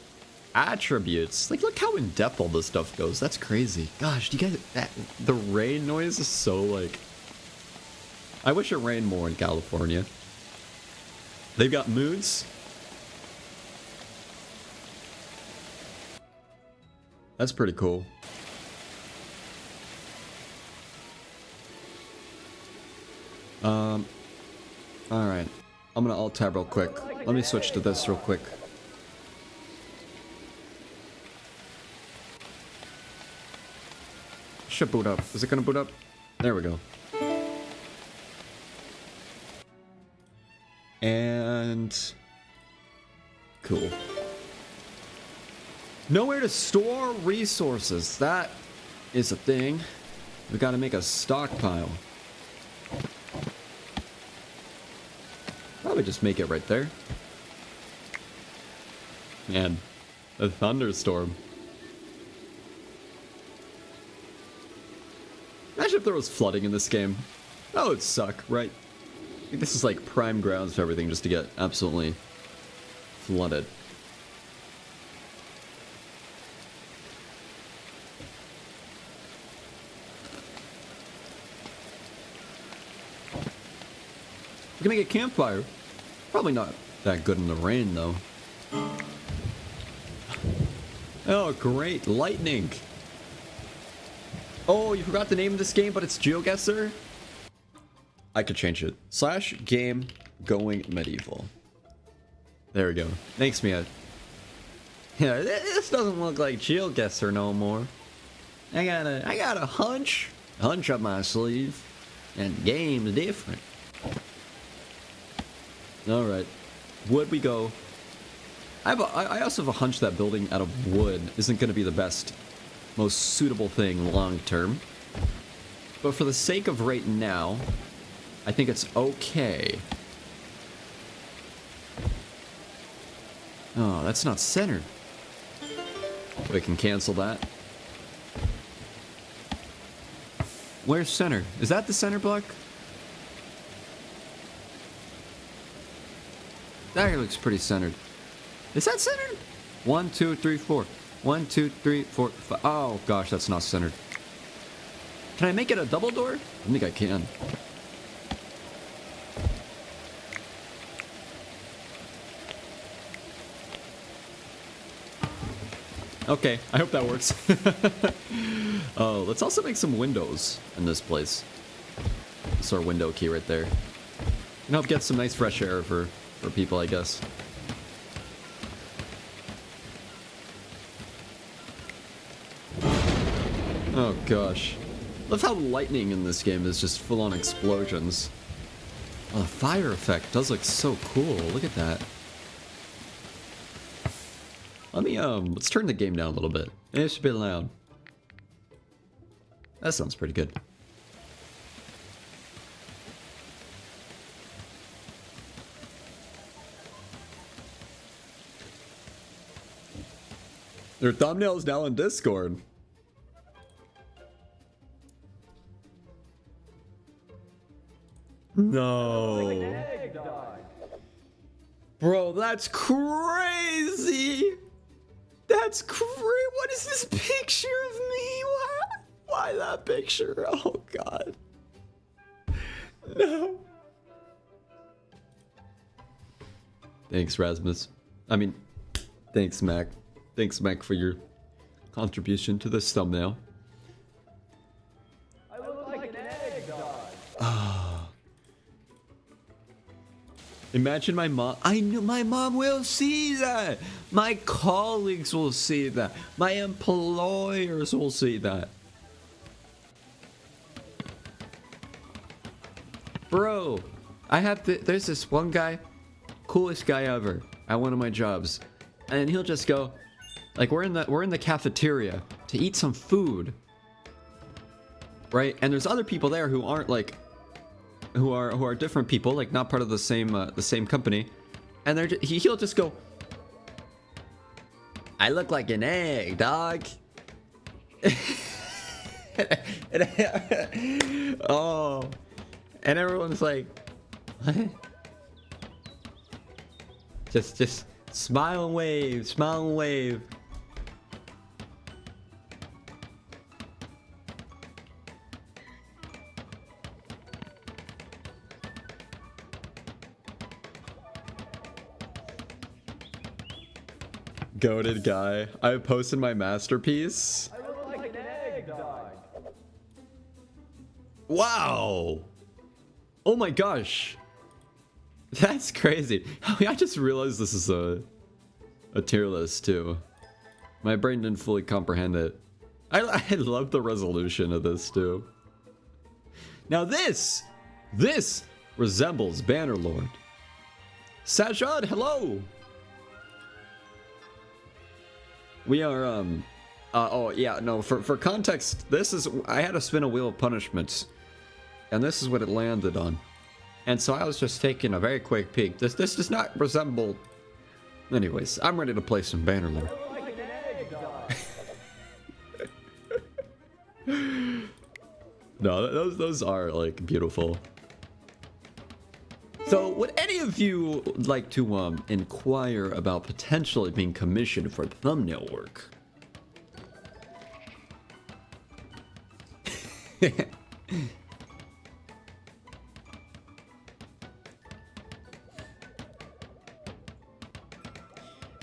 Attributes. Like, look how in depth all this stuff goes. That's crazy. Gosh, do you guys... the rain noise is so, like... I wish it rained more in California. They've got moods. That's pretty cool. Alright. I'm gonna alt-tab real quick. Let me switch to this real quick. Should boot up. Is it gonna boot up? There we go. And... cool. Nowhere to store resources. That is a thing. We gotta make a stockpile. Probably just make it right there. Man, a thunderstorm. Imagine if there was flooding in this game. That would suck, right? I think this is like prime grounds for everything just to get absolutely flooded. We can make a campfire. Probably not that good in the rain, though. Oh, great. Lightning. Oh, you forgot the name of this game, but it's GeoGuessr? I could change it. / game going medieval. There we go. Thanks, Mia. Yeah, this doesn't look like GeoGuessr no more. I got a hunch up my sleeve, and the game's different. All right, wood we go. I also have a hunch that building out of wood isn't going to be the best, most suitable thing long term. But for the sake of right now, I think it's okay. Oh, that's not centered. We can cancel that. Where's center? Is that the center block? That looks pretty centered. Is that centered? 1, 2, 3, 4. 1, 2, 3, 4, 5. Oh gosh, that's not centered. Can I make it a double door? I think I can. Okay, I hope that works. Oh, let's also make some windows in this place. That's our window key right there. And help get some nice fresh air for people, I guess. Oh gosh. Love how lightning in this game is just full-on explosions. Oh, the fire effect does look so cool. Look at that. Let me, let's turn the game down a little bit. It should be loud. That sounds pretty good. Their thumbnail is now on Discord. No. Bro, that's crazy. That's crazy. What is this picture of me? Why that picture? Oh, God. No. Thanks, Rasmus. Thanks, Mac. Thanks, Mac, for your contribution to this thumbnail. I look like an egg dog. Ah. Imagine my mom. I know my mom will see that. My colleagues will see that. My employers will see that. Bro, There's this one guy, coolest guy ever at one of my jobs, and he'll just go, like, we're in the cafeteria to eat some food, right? And there's other people there who aren't like, who are different people, like not part of the same company, and he'll just go, I look like an egg, dog. Oh, and everyone's like, what? Just smile and wave, smile and wave. Goated guy. I posted my masterpiece. I look like an egg, dog. Wow. Oh my gosh. That's crazy. I just realized this is a tier list too. My brain didn't fully comprehend it. I love the resolution of this too. Now this resembles Bannerlord. Sajad, hello. We are oh yeah, no, for context, I had to spin a wheel of punishments, and this is what it landed on. And so I was just taking a very quick peek. This does not resemble. Anyways, I'm ready to play some Bannerlord. Like an egg, dog. No, those are like beautiful. So, would any of you like to inquire about potentially being commissioned for thumbnail work?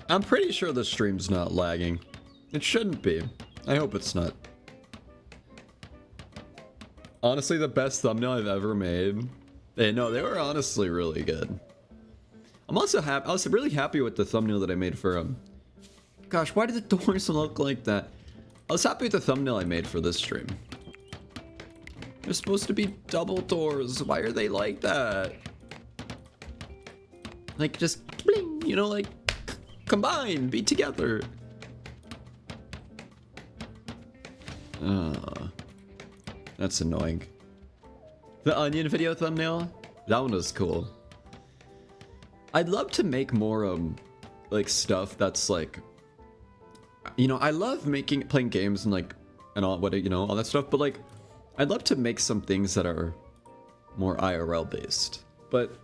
I'm pretty sure the stream's not lagging. It shouldn't be. I hope it's not. Honestly, the best thumbnail I've ever made. No, they were honestly really good. I'm also happy. I was really happy with the thumbnail that I made for Gosh, why did the doors look like that? I was happy with the thumbnail I made for this stream. They're supposed to be double doors. Why are they like that? Like just bling, you know, like combine, be together. That's annoying. The onion video thumbnail? That one was cool. I'd love to make more, like, stuff that's, like... You know, I love playing games and, like, and all, you know, all that stuff, but, like, I'd love to make some things that are more IRL-based. But...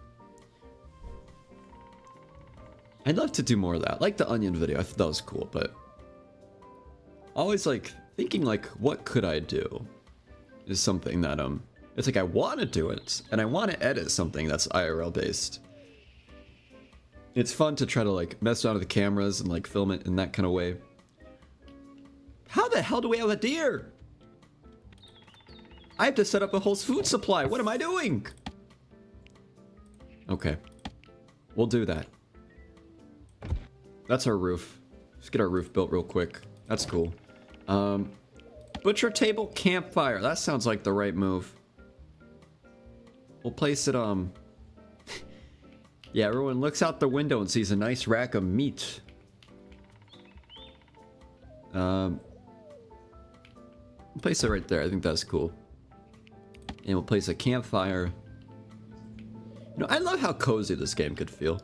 I'd love to do more of that. Like the onion video, I thought that was cool, but... Always, like, thinking, like, what could I do? Is something that, it's like I want to do it, and I want to edit something that's IRL based. It's fun to try to like mess around with the cameras and like film it in that kind of way. How the hell do we have a deer? I have to set up a whole food supply. What am I doing? Okay. We'll do that. That's our roof. Let's get our roof built real quick. That's cool. Butcher table campfire. That sounds like the right move. We'll place it, yeah, everyone looks out the window and sees a nice rack of meat. We'll place it right there. I think that's cool. And we'll place a campfire. You know, I love how cozy this game could feel.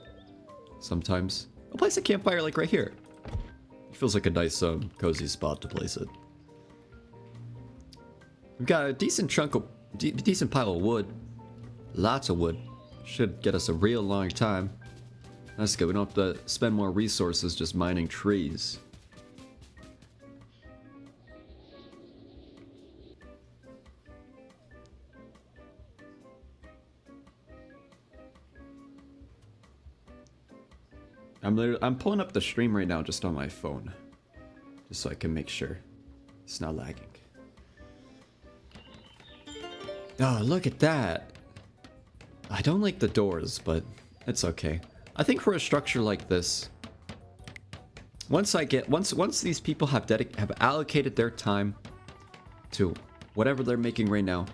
Sometimes. We'll place a campfire like right here. It feels like a nice, cozy spot to place it. We've got a decent decent pile of wood. Lots of wood. Should get us a real long time. That's good. We don't have to spend more resources just mining trees. I'm pulling up the stream right now just on my phone. Just so I can make sure it's not lagging. Oh, look at that. I don't like the doors, but it's okay. I think for a structure like this, once these people have allocated their time to whatever they're making right now,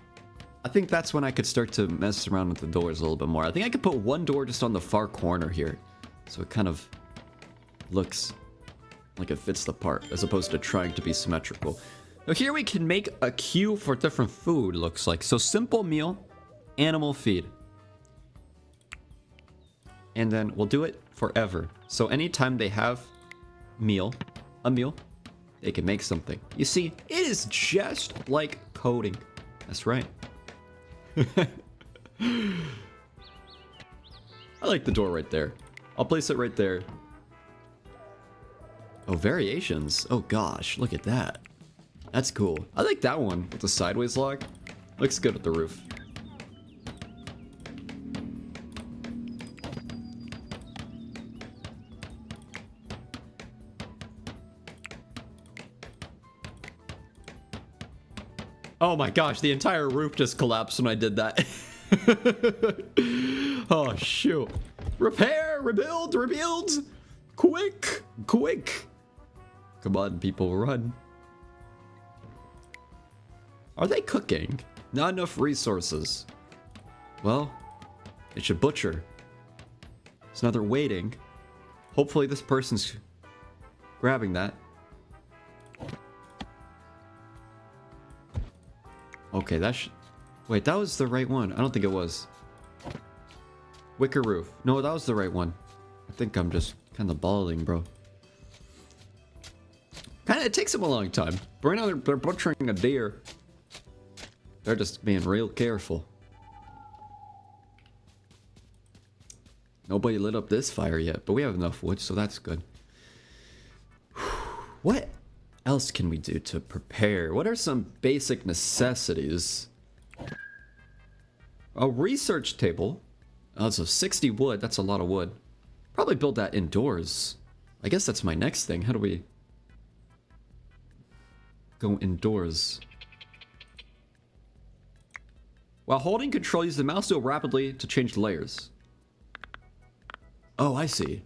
I think that's when I could start to mess around with the doors a little bit more. I think I could put one door just on the far corner here. So it kind of looks like it fits the part, as opposed to trying to be symmetrical. Now here we can make a queue for different food, looks like. So simple meal, animal feed. And then we'll do it forever. So anytime they have a meal, they can make something. You see, it is just like coding. That's right. I like the door right there. I'll place it right there. Oh, variations. Oh gosh, look at that. That's cool. I like that one with the sideways log. Looks good with the roof. Oh my gosh, the entire roof just collapsed when I did that. Oh shoot. Repair, rebuild, rebuild. Quick, quick. Come on, people, run. Are they cooking? Not enough resources. Well, they should butcher. So now they're waiting. Hopefully this person's grabbing that. Okay, that should... Wait, that was the right one. I don't think it was. Wicker roof. No, that was the right one. I think I'm just kind of balling, bro. It takes them a long time. But right now they're butchering a deer. They're just being real careful. Nobody lit up this fire yet, but we have enough wood, so that's good. What else can we do to prepare? What are some basic necessities? A research table. Oh, so 60 wood. That's a lot of wood. Probably build that indoors. I guess that's my next thing. How do we go indoors? While holding control, use the mouse wheel rapidly to change layers. Oh, I see.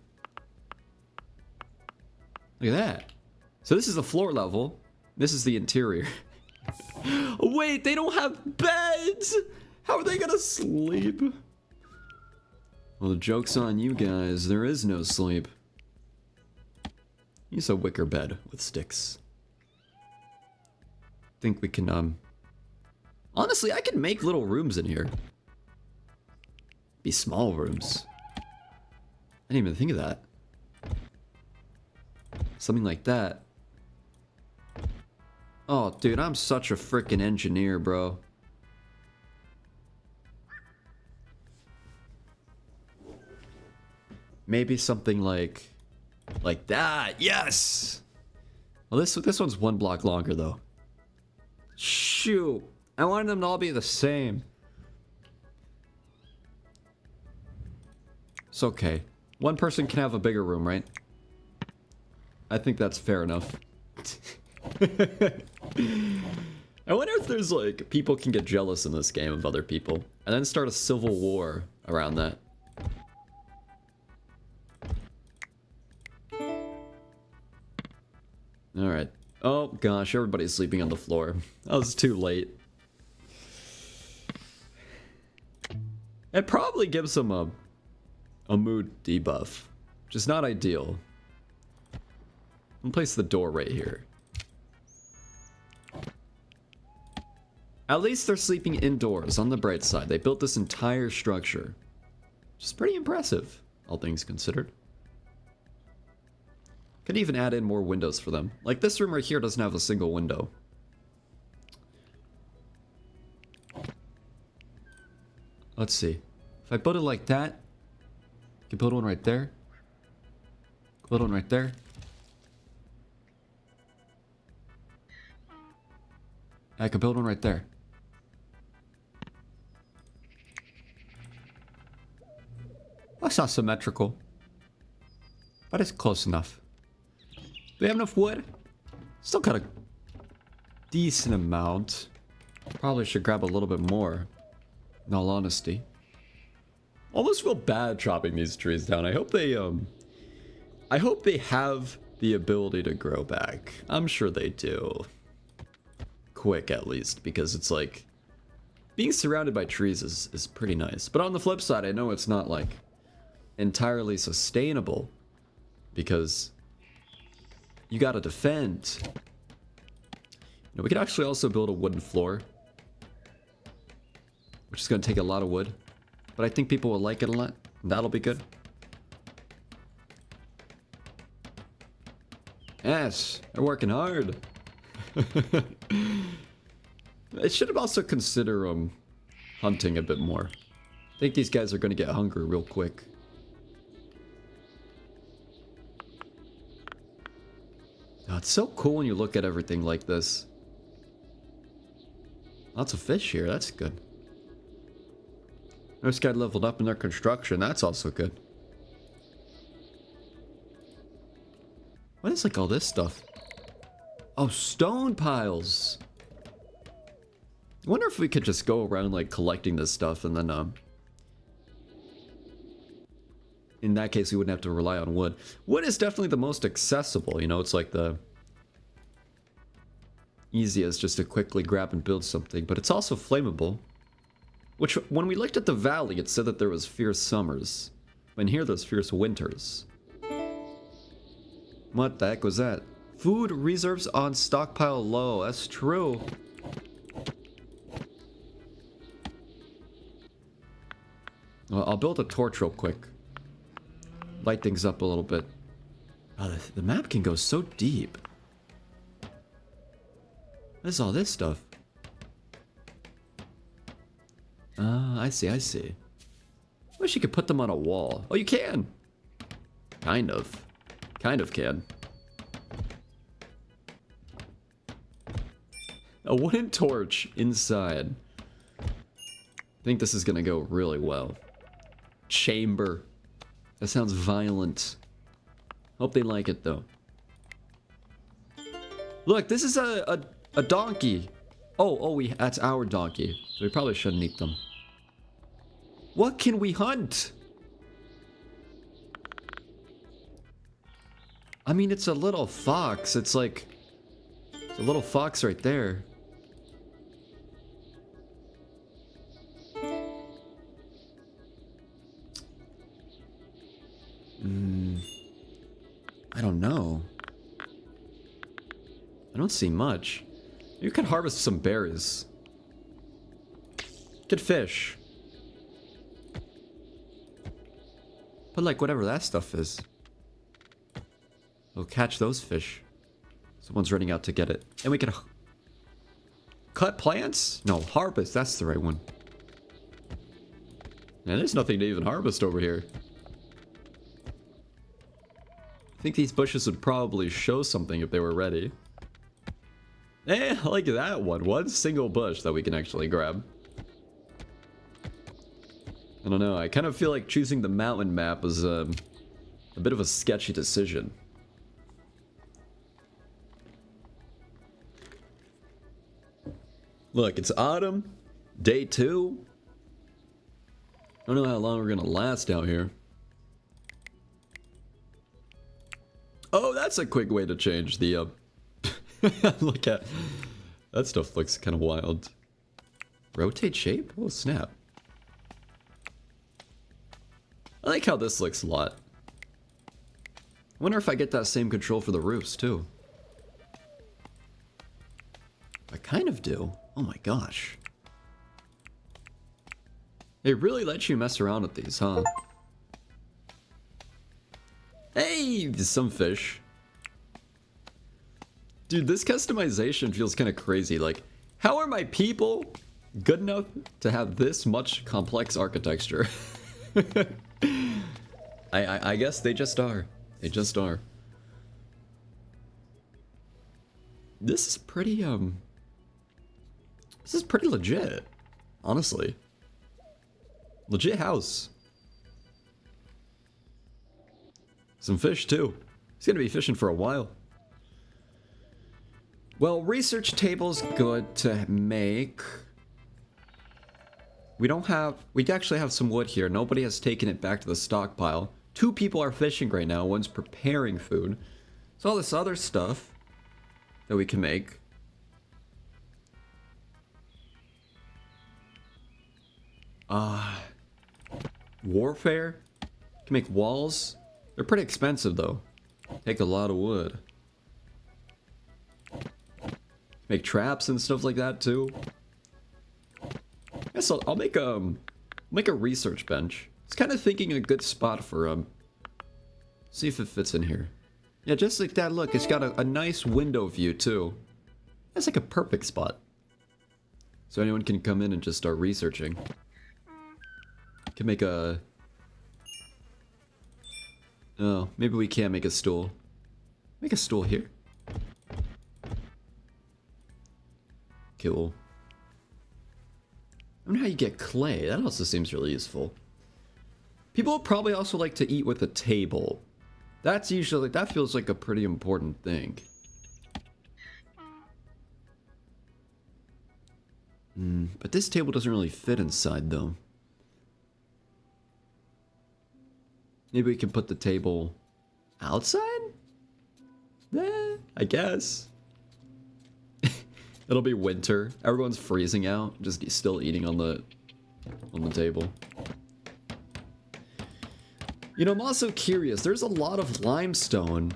Look at that. So this is the floor level. This is the interior. Wait, they don't have beds! How are they gonna sleep? Well, the joke's on you guys. There is no sleep. Use a wicker bed with sticks. Think we can, honestly, I can make little rooms in here. Be small rooms. I didn't even think of that. Something like that. Oh, dude, I'm such a freaking engineer, bro. Maybe something like that. Yes. Well, this one's one block longer though. Shoot, I wanted them to all be the same. It's okay. One person can have a bigger room, right? I think that's fair enough. I wonder if there's like people can get jealous in this game of other people and then start a civil war around that. Alright. Oh gosh, everybody's sleeping on the floor. That was too late. It probably gives them a mood debuff, which is not ideal. I'm gonna place the door right here. At least they're sleeping indoors, on the bright side. They built this entire structure, which is pretty impressive, all things considered. Could even add in more windows for them. Like this room right here doesn't have a single window. Let's see. If I build it like that, I can build one right there. Build one right there. I could build one right there. That's not symmetrical, but it's close enough. Do we have enough wood? Still got a decent amount. Probably should grab a little bit more, in all honesty. Almost feel bad chopping these trees down. I hope they have the ability to grow back. I'm sure they do. Quick, at least, because it's like being surrounded by trees is pretty nice. But on the flip side, I know it's not like entirely sustainable because you gotta defend. You know, we could actually also build a wooden floor, which is gonna take a lot of wood, but I think people will like it a lot. And that'll be good. Yes, they're working hard. I should have also consider hunting a bit more. I think these guys are gonna get hungry real quick. Oh, it's so cool when you look at everything like this. Lots of fish here, that's good. This guy leveled up in their construction, that's also good. What is like all this stuff? Oh, stone piles! I wonder if we could just go around like collecting this stuff and then in that case we wouldn't have to rely on wood. Wood is definitely the most accessible, you know, it's like the easiest just to quickly grab and build something, but it's also flammable. Which, when we looked at the valley, it said that there was fierce summers. And here there's fierce winters. What the heck was that? Food reserves on stockpile low. That's true. Well, I'll build a torch real quick. Light things up a little bit. Oh, the map can go so deep. What is all this stuff? I see, I see. Wish you could put them on a wall. Oh, you can! Kind of. Kind of can. A wooden torch inside. I think this is gonna go really well. Chamber. That sounds violent. Hope they like it, though. Look, this is a donkey. Oh, that's our donkey. So we probably shouldn't eat them. What can we hunt? I mean, it's a little fox. It's like... It's a little fox right there. I don't know. I don't see much. You could harvest some berries. Could fish. But like whatever that stuff is. We'll catch those fish. Someone's running out to get it. And we can cut plants? No, harvest. That's the right one. Man, there's nothing to even harvest over here. I think these bushes would probably show something if they were ready. Eh, I like that one. One single bush that we can actually grab. I don't know. I kind of feel like choosing the mountain map was a bit of a sketchy decision. Look, it's autumn. Day 2. I don't know how long we're gonna last out here. Oh, that's a quick way to change the look at that stuff. Looks kind of wild. Rotate shape? Oh snap. I like how this looks a lot. I wonder if I get that same control for the roofs too. I kind of do. Oh my gosh. They really let you mess around with these, huh? Hey, some fish. Dude, this customization feels kind of crazy. Like, how are my people good enough to have this much complex architecture? I guess they just are. They just are. This is pretty, this is pretty legit. Honestly. Legit house. Some fish, too. He's gonna be fishing for a while. Well, research table's good to make. We actually have some wood here. Nobody has taken it back to the stockpile. 2 people are fishing right now. One's preparing food. So all this other stuff that we can make. Warfare? Can make walls? They're pretty expensive though. Take a lot of wood. Make traps and stuff like that too. Guess I'll make a research bench. I was kind of thinking a good spot for see if it fits in here. Yeah, just like that. Look, it's got a nice window view too. That's like a perfect spot. So anyone can come in and just start researching. Can make a... Oh, maybe we can't make a stool. Make a stool here. Cool. I wonder how you get clay. That also seems really useful. People probably also like to eat with a table. That's usually... That feels like a pretty important thing. But this table doesn't really fit inside though. Maybe we can put the table outside? I guess. It'll be winter. Everyone's freezing out, just still eating on the table. You know, I'm also curious. There's a lot of limestone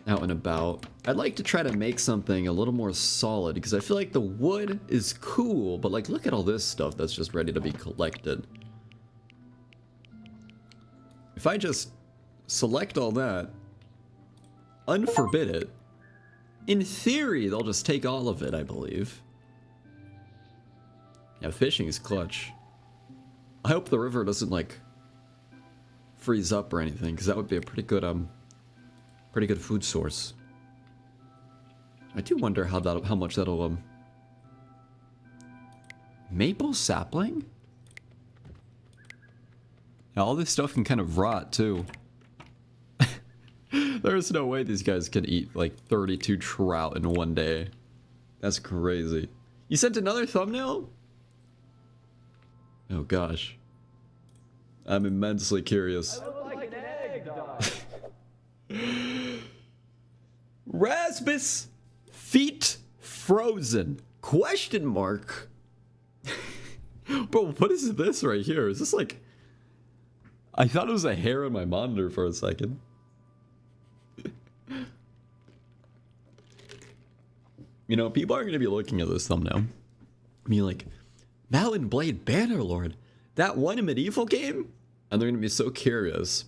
out and about. I'd like to try to make something a little more solid because I feel like the wood is cool, but like look at all this stuff that's just ready to be collected. If I just select all that, unforbid it, in theory they'll just take all of it, I believe. Yeah, fishing is clutch. I hope the river doesn't like freeze up or anything, because that would be a pretty good food source. I do wonder how much that'll maple sapling? Now, all this stuff can kind of rot too. There's no way these guys can eat like 32 trout in one day. That's crazy. You sent another thumbnail? Oh gosh. I'm immensely curious. I look like an egg, dog. Rasmus feet frozen? Question mark. Bro, what is this right here? Is this like... I thought it was a hair on my monitor for a second. You know, people are going to be looking at this thumbnail. I mean, like, Mountain Blade Bannerlord, that one medieval game? And they're going to be so curious.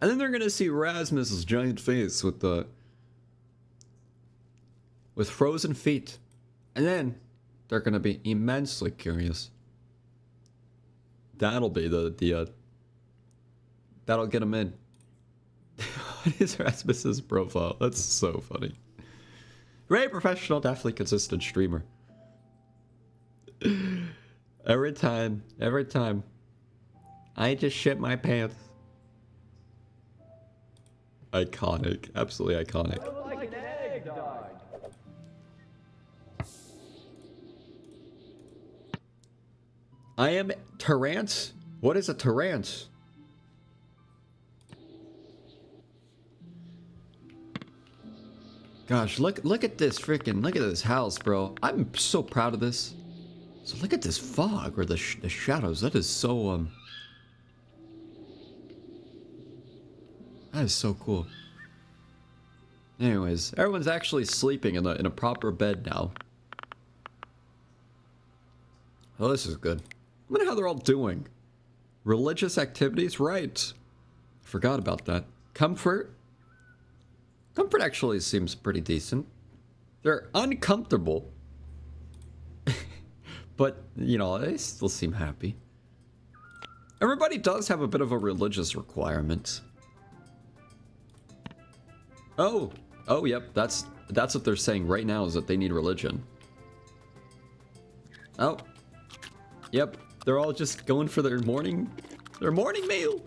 And then they're going to see Rasmus's giant face with frozen feet. And then they're going to be immensely curious. That'll be that'll get them in. What is Rasmus's profile? That's so funny. Very professional, definitely consistent streamer. Every time. I just shit my pants. Iconic. Absolutely iconic. I look like an egg, dog. I am Tarrant? What is a Tarrant? Gosh, look at this look at this house, bro. I'm so proud of this. So look at this fog or the shadows. That is so that is so cool. Anyways, everyone's actually sleeping in a proper bed now. Oh, this is good. I wonder how they're all doing. Religious activities, right? Forgot about that. Comfort. Comfort actually seems pretty decent. They're uncomfortable. But, you know, they still seem happy. Everybody does have a bit of a religious requirement. Oh, yep, that's what they're saying right now is that they need religion. Oh, yep, they're all just going for their morning meal.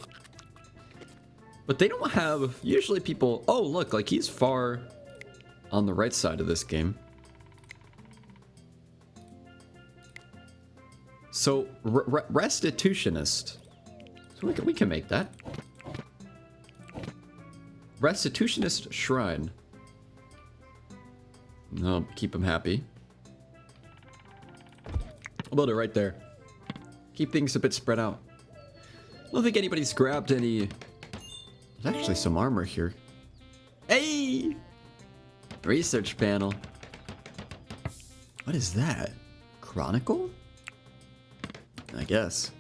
But they don't have, usually people, oh look, like he's far on the right side of this game. So, restitutionist. So we can make that. Restitutionist shrine. No, keep him happy. I'll build it right there. Keep things a bit spread out. I don't think anybody's grabbed any... There's actually some armor here. Hey! Research panel. What is that? Chronicle? I guess.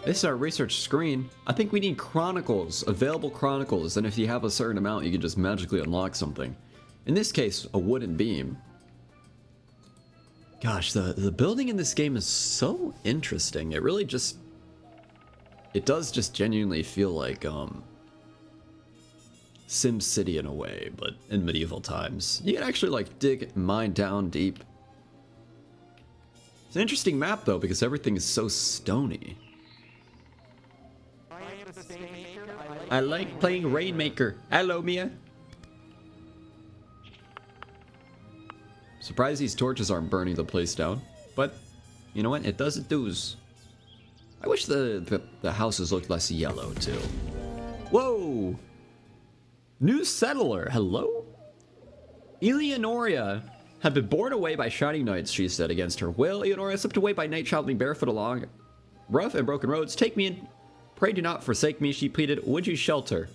This is our research screen. I think we need chronicles, available chronicles, and if you have a certain amount, you can just magically unlock something. In this case, a wooden beam. Gosh, the building in this game is so interesting. It really just... It does just genuinely feel like, Sim City in a way, but in medieval times. You can actually, like, dig, mine down deep. It's an interesting map, though, because everything is so stony. I like playing Rainmaker. Hello, Mia. Surprised these torches aren't burning the place down. But, you know what? It does it does. I wish the houses looked less yellow, too. Whoa! New settler. Hello? Eleonoria had been borne away by shining knights, she said against her will. Eleonoria slipped away by night, traveling barefoot along rough and broken roads. Take me in. Pray do not forsake me, she pleaded. Would you shelter?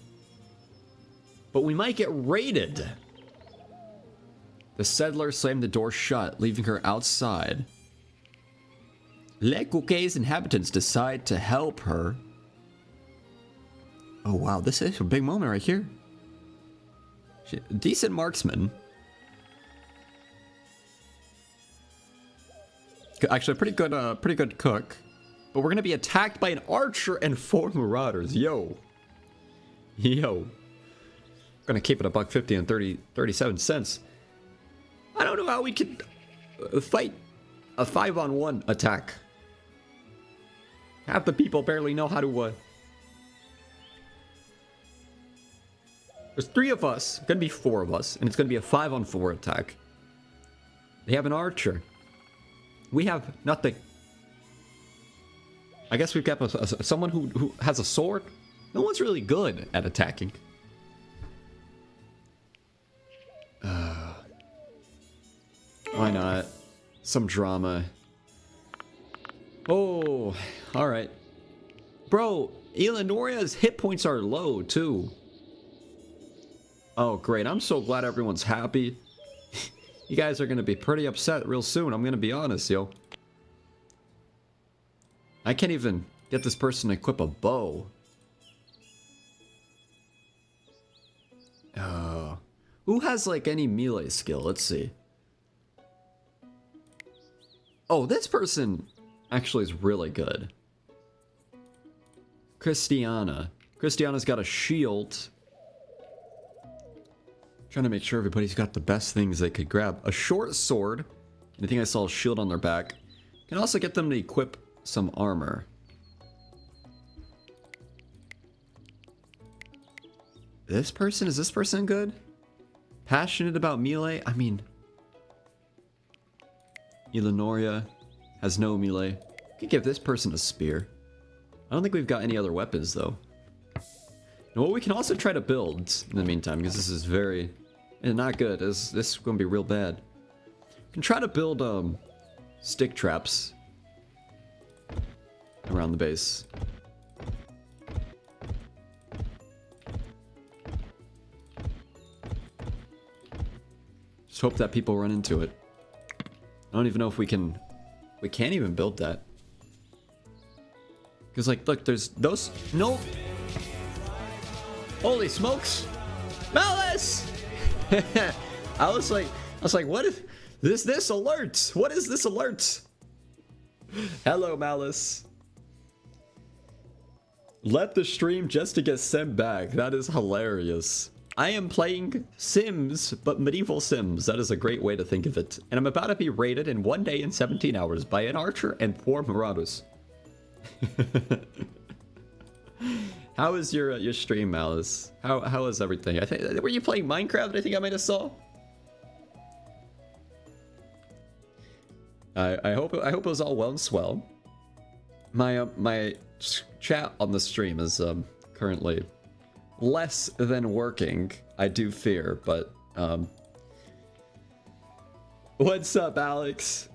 But we might get raided. The settler slammed the door shut, leaving her outside. Le Coquet's inhabitants decide to help her. Oh wow, this is a big moment right here. Decent marksman. Actually, pretty good cook. But we're gonna be attacked by an archer and 4 marauders. Yo. Gonna keep it a $1.50 and 37 cents. I don't know how we could fight a 5-on-1 attack. Half the people barely know how to There's 3 of us, gonna be 4 of us, and it's gonna be a 5-on-4 attack. They have an archer. We have nothing. I guess we've got someone who has a sword. No one's really good at attacking. Why not? Some drama. Oh, alright. Bro, Eleonoria's hit points are low, too. Oh, great. I'm so glad everyone's happy. You guys are going to be pretty upset real soon. I'm going to be honest, yo. I can't even get this person to equip a bow. Who has, like, any melee skill? Let's see. Oh, this person actually is really good. Christiana. Christiana's got a shield. Trying to make sure everybody's got the best things they could grab. A short sword. I think I saw a shield on their back. Can also get them to equip some armor. Is this person good? Passionate about melee? I mean... Eleonoria has no melee. Could give this person a spear. I don't think we've got any other weapons, though. And what we can also try to build in the meantime, because this is very... not good. This is going to be real bad. We can try to build, stick traps around the base. Just hope that people run into it. I don't even know if we can... We can't even build that. Because, like, look, there's those... Nope! Holy smokes! Malice! I was like, what is this alert? What is this alert? Hello, Malice. Left the stream just to get sent back. That is hilarious. I am playing Sims, but medieval Sims. That is a great way to think of it. And I'm about to be raided in 1 day and 17 hours by an archer and 4 marauders. How is your stream, Malice? How is everything? I think were you playing Minecraft? I think I might have saw. I hope it was all well and swell. My chat on the stream is currently less than working. I do fear, but what's up, Alex?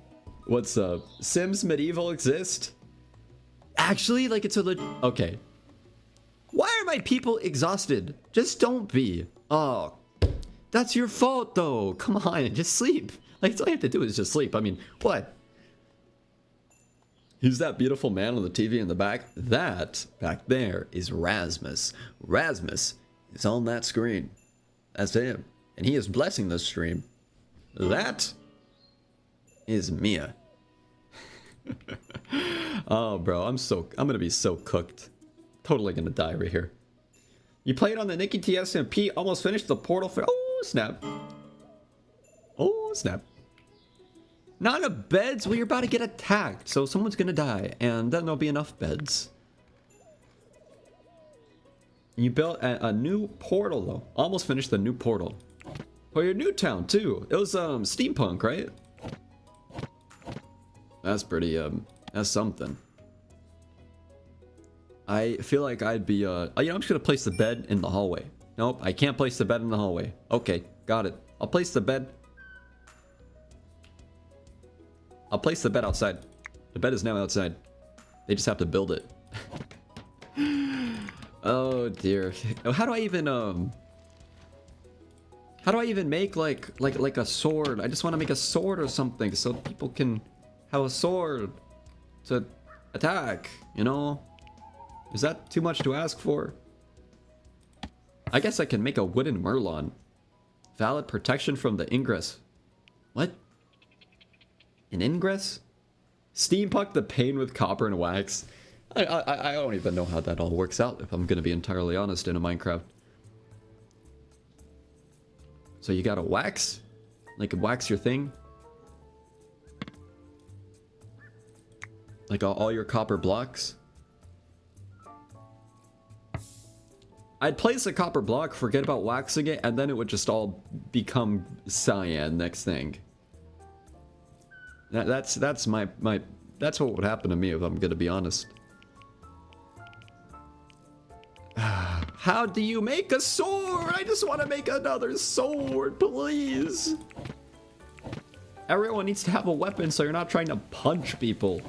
What's up? Sims Medieval exist? Actually, like it's a okay. Why are my people exhausted? Just don't be. Oh, that's your fault though. Come on, just sleep. Like, that's all you have to do is just sleep. I mean, what? Who's that beautiful man on the TV in the back? That back there is Rasmus. Rasmus is on that screen. That's him. And he is blessing the stream. That is Mia. Oh, bro, I'm gonna be so cooked. Totally gonna die right here. You played on the NickyTea SMP, almost finished the portal for. Oh, snap. Oh, snap. Not enough beds? Well, you're about to get attacked, so someone's gonna die, and then there'll be enough beds. You built a new portal, though. Almost finished the new portal. Oh, your new town, too. It was, steampunk, right? That's pretty, that's something. I feel like I'd be, I'm just gonna place the bed in the hallway. Nope, I can't place the bed in the hallway. Okay, got it. I'll place the bed. I'll place the bed outside. The bed is now outside. They just have to build it. Oh dear. How do I even make like a sword? I just want to make a sword or something so people can have a sword to attack, you know? Is that too much to ask for? I guess I can make a wooden merlon. Valid protection from the ingress. What? An ingress? Steampunk the pane with copper and wax. I don't even know how that all works out, if I'm gonna be entirely honest, in a Minecraft. So you gotta wax? Like wax your thing? Like all your copper blocks? I'd place a copper block, forget about waxing it, and then it would just all become cyan next thing. That's that's what would happen to me if I'm gonna be honest. How do you make a sword? I just want to make another sword, please. Everyone needs to have a weapon so you're not trying to punch people.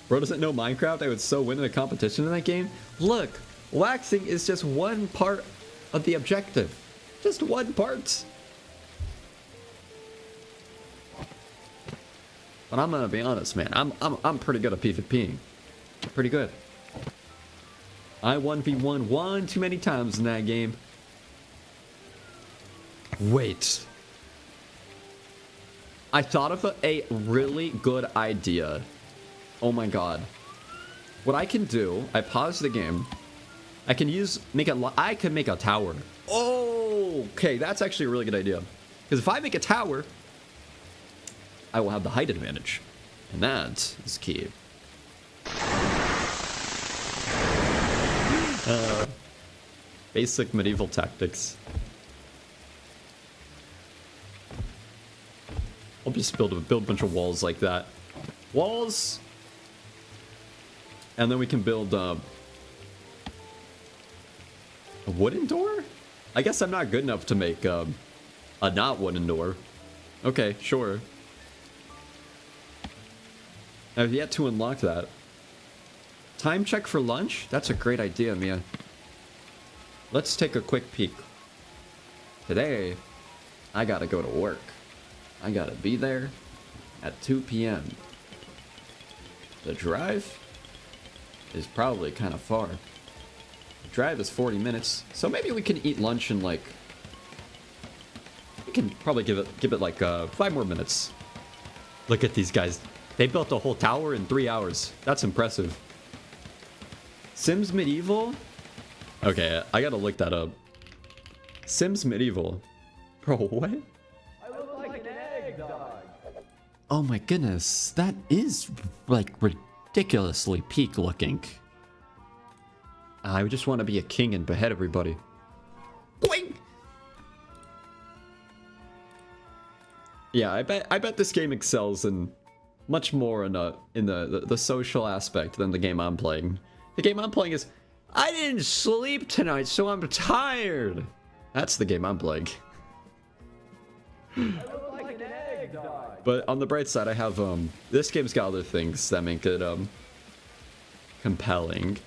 Bro doesn't know Minecraft. I would so win in a competition in that game. Look, waxing is just one part of the objective. Just one part. But I'm gonna be honest, man. I'm pretty good at PvPing. Pretty good. I 1v1 one too many times in that game. Wait. I thought of a really good idea. Oh my god. What I can do, I pause the game. I can I can make a tower. Oh, okay, that's actually a really good idea. Because if I make a tower, I will have the height advantage. And that is key. Basic medieval tactics. I'll just build a bunch of walls like that. Walls! And then we can build a wooden door? I guess I'm not good enough to make a not wooden door. Okay, sure. I've yet to unlock that. Time check for lunch? That's a great idea, Mia. Let's take a quick peek. Today, I gotta go to work. I gotta be there at 2 p.m. The drive is probably kind of far. The drive is 40 minutes, so maybe we can eat lunch in like... We can probably give it like 5 more minutes. Look at these guys. They built a whole tower in 3 hours. That's impressive. Sims Medieval? Okay, I gotta look that up. Sims Medieval. Bro, what? I look like an egg dog. Oh my goodness. That is, like, ridiculously peak looking. I just want to be a king and behead everybody. Boing! Yeah, I bet this game excels in much more in the social aspect than the game I'm playing. The game I'm playing is, I didn't sleep tonight, so I'm tired. That's the game I'm playing. I look like an egg, dog. But on the bright side, I have this game's got other things that make it compelling.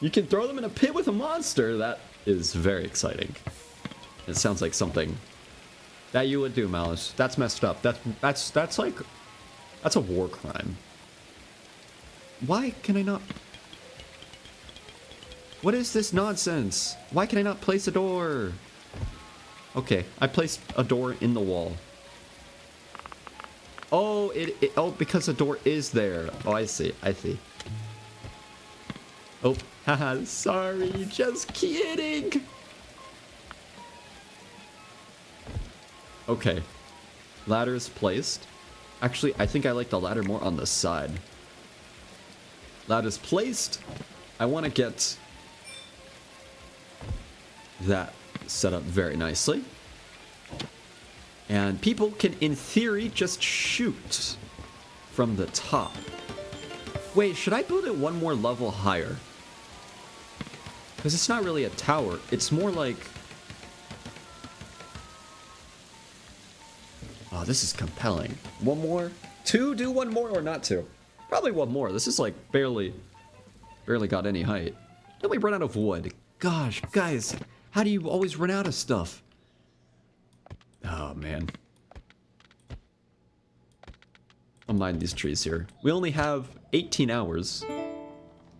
You can throw them in a pit with a monster. That is very exciting. It sounds like something that you would do, Malice. That's messed up. That's like, that's a war crime. Why can I not? What is this nonsense? Why can I not place a door? Okay, I placed a door in the wall. Oh, oh, because a door is there. Oh, I see. I see. Oh, haha, sorry, just kidding. Okay, ladder is placed. Actually, I think I like the ladder more on the side. Ladder's placed. I want to get that set up very nicely. And people can, in theory, just shoot from the top. Wait, should I build it one more level higher? Because it's not really a tower. It's more like... Oh, this is compelling. One more? Two? Do one more or not two? Probably one more. This is like barely got any height. Then we run out of wood. Gosh, guys, how do you always run out of stuff? Oh, man. I'll mind these trees here. We only have 18 hours.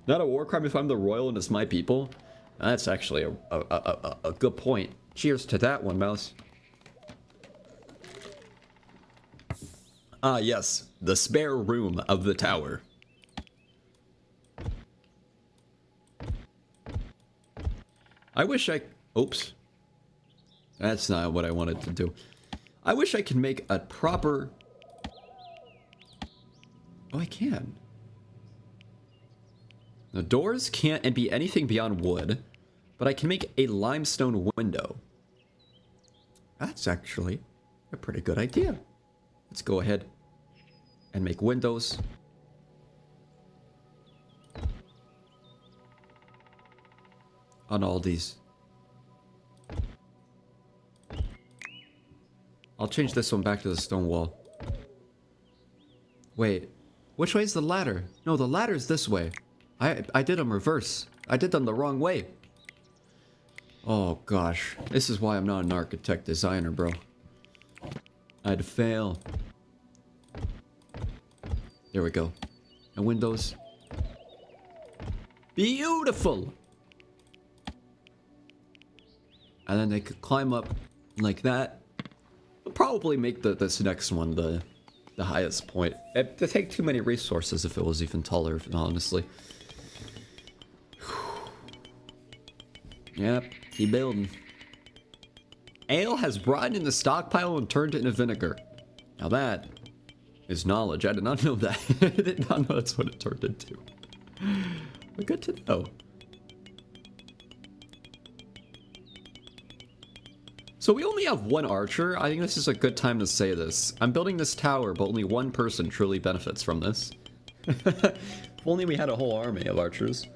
Not a war crime if I'm the royal and it's my people. That's actually a good point. Cheers to that one, Mouse. Ah, yes. The spare room of the tower. I wish I... Oops. That's not what I wanted to do. I wish I could make a proper... Oh, I can. The doors can't be anything beyond wood, but I can make a limestone window. That's actually a pretty good idea. Let's go ahead and make windows. On all these. I'll change this one back to the stone wall. Wait, which way is the ladder? No, the ladder's this way. I did them reverse. I did them the wrong way. Oh gosh, this is why I'm not an architect designer, bro. I'd fail. There we go. And windows. Beautiful! And then they could climb up like that. I'll probably make this next one the highest point. It'd take too many resources if it was even taller, honestly. Yep, keep building. Ale has rotted in the stockpile and turned into vinegar. Now that is knowledge. I did not know that. I did not know that's what it turned into. But good to know. So we only have one archer. I think this is a good time to say this. I'm building this tower, but only one person truly benefits from this. If only we had a whole army of archers.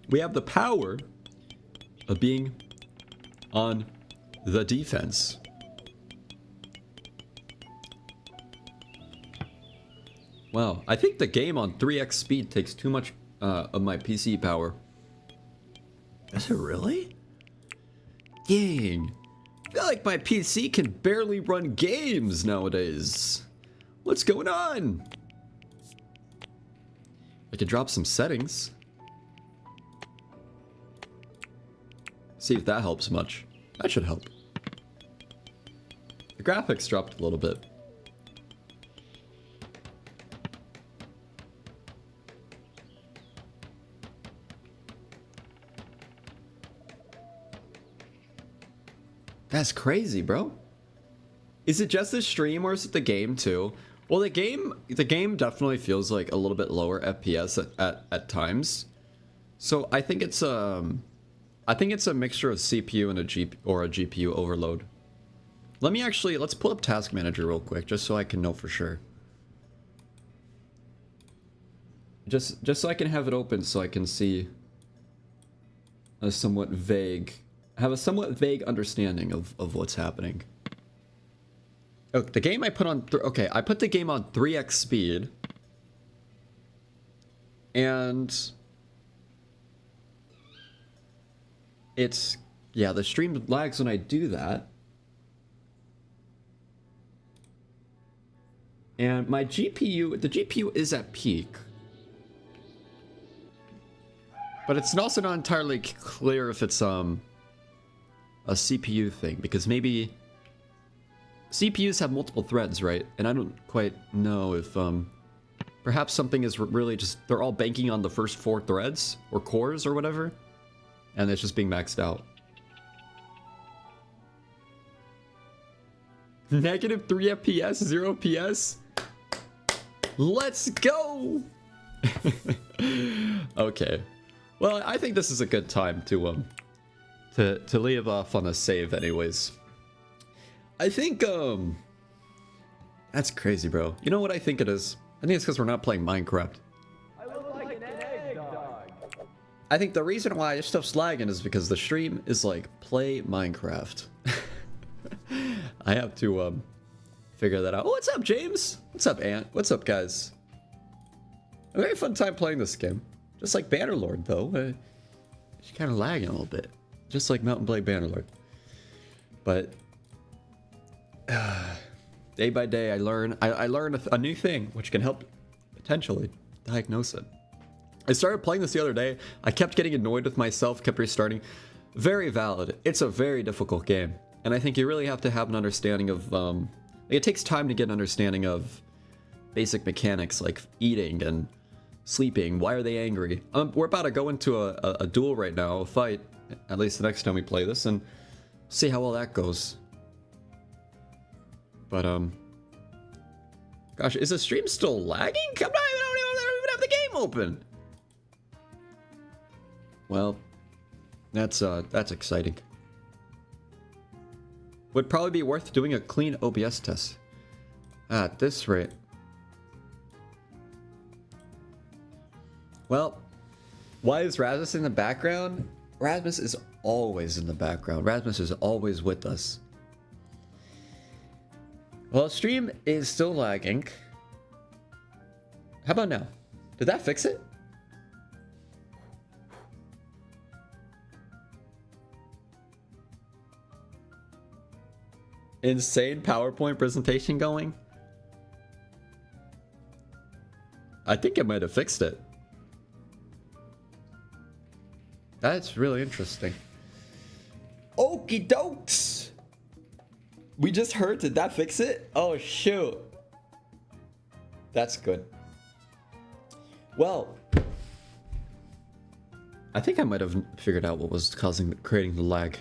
We have the power of being on the defense. Wow, I think the game on 3x speed takes too much of my PC power. Is it really? Dang. I feel like my PC can barely run games nowadays. What's going on? I could drop some settings. See if that helps much. That should help. The graphics dropped a little bit. That's crazy, bro. Is it just the stream or is it the game too? Well, the game definitely feels like a little bit lower FPS at times. So I think it's I think it's a mixture of CPU and a GPU overload. Let's pull up Task Manager real quick, just so I can know for sure. Just so I can have it open, so I can see have a somewhat vague understanding of what's happening. Oh, the game I put on, okay, I put the game on 3x speed, and it's, yeah, the stream lags when I do that. And my GPU, the GPU is at peak. But it's also not entirely clear if it's a CPU thing, because maybe CPUs have multiple threads, right? And I don't quite know if perhaps something is really just, they're all banking on the first 4 threads or cores or whatever, and it's just being maxed out. Negative 3 FPS, 0 PS. Let's go. Okay. Well, I think this is a good time to leave off on a save anyways. I think that's crazy, bro. You know what I think it is? I think it's because we're not playing Minecraft. I look like an egg dog. I think the reason why this stuff's lagging is because the stream is like, play Minecraft. I have to figure that out. Oh, what's up, James? What's up, Ant? What's up, guys? A very fun time playing this game. Just like Bannerlord, though. It's kind of lagging a little bit. Just like Mountain Blade Bannerlord. But day by day, I learn a new thing, which can help potentially diagnose it. I started playing this the other day. I kept getting annoyed with myself, kept restarting. Very valid. It's a very difficult game. And I think you really have to have an understanding of... it takes time to get an understanding of basic mechanics like eating and sleeping. Why are they angry? We're about to go into a duel right now, a fight. At least the next time we play this, and see how well that goes. But gosh, is the stream still lagging? I don't even have the game open. Well, that's exciting. Would probably be worth doing a clean OBS test. At this rate. Well, why is Rasmus in the background? Rasmus is always in the background. Rasmus is always with us. Well, stream is still lagging. How about now? Did that fix it? Insane PowerPoint presentation going? I think it might have fixed it. That's really interesting. Okie dokes! We just heard, did that fix it? Oh shoot. That's good. Well, I think I might have figured out what was creating the lag.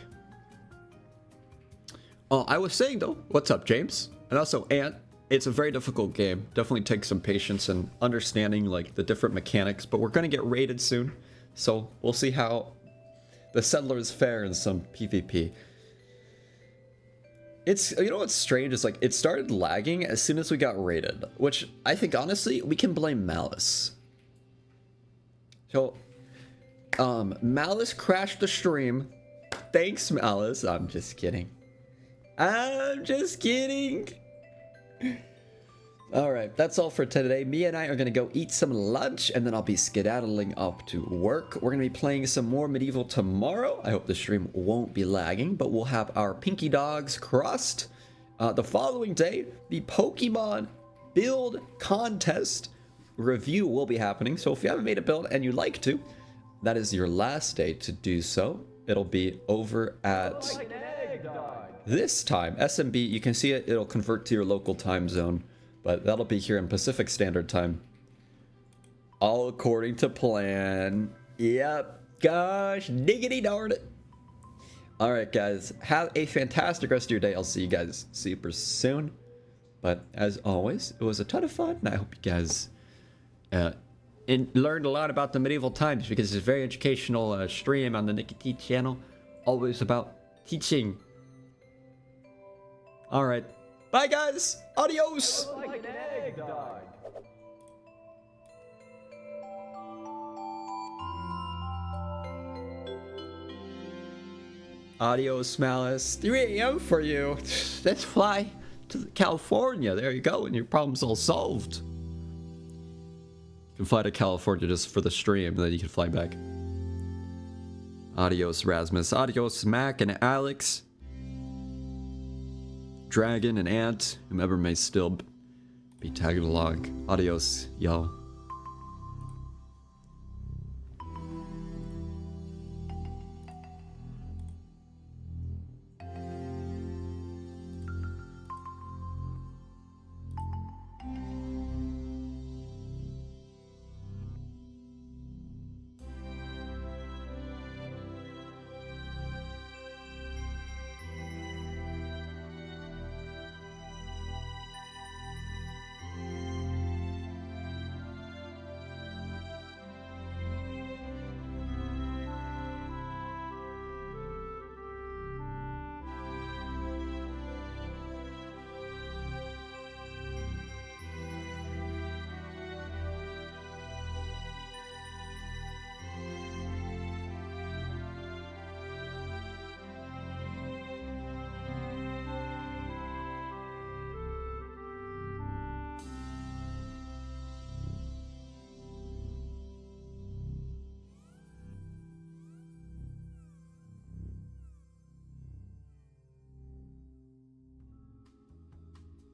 Oh, I was saying though, what's up, James? And also, Ant, it's a very difficult game. Definitely takes some patience and understanding like the different mechanics, but we're gonna get raided soon. So we'll see how the settlers fare in some PvP. It's, you know what's strange is like it started lagging as soon as we got raided, which I think honestly we can blame Malice. So, Malice crashed the stream. Thanks, Malice. I'm just kidding. I'm just kidding. Alright, that's all for today. Me and I are going to go eat some lunch, and then I'll be skedaddling up to work. We're going to be playing some more Medieval tomorrow. I hope the stream won't be lagging, but we'll have our Pinky Dogs crossed. The following day, the Pokemon build contest review will be happening. So if you haven't made a build and you'd like to, that is your last day to do so. It'll be over at this time. SMB, you can see it. It'll convert to your local time zone. But that'll be here in Pacific Standard Time. All according to plan. Yep. Gosh, diggity darn it. Alright, guys. Have a fantastic rest of your day. I'll see you guys super soon. But as always, it was a ton of fun. And I hope you guys and learned a lot about the medieval times because it's a very educational stream on the NickyTea channel. Always about teaching. Alright. Bye, guys. Adios. Like an egg, dog. Adios, Malice. 3 a.m. for you. Let's fly to California. There you go, and your problem's all solved. You can fly to California just for the stream, and then you can fly back. Adios, Rasmus. Adios, Mac and Alex. Dragon and Ant, whomever may still be tagging along. Adios, y'all.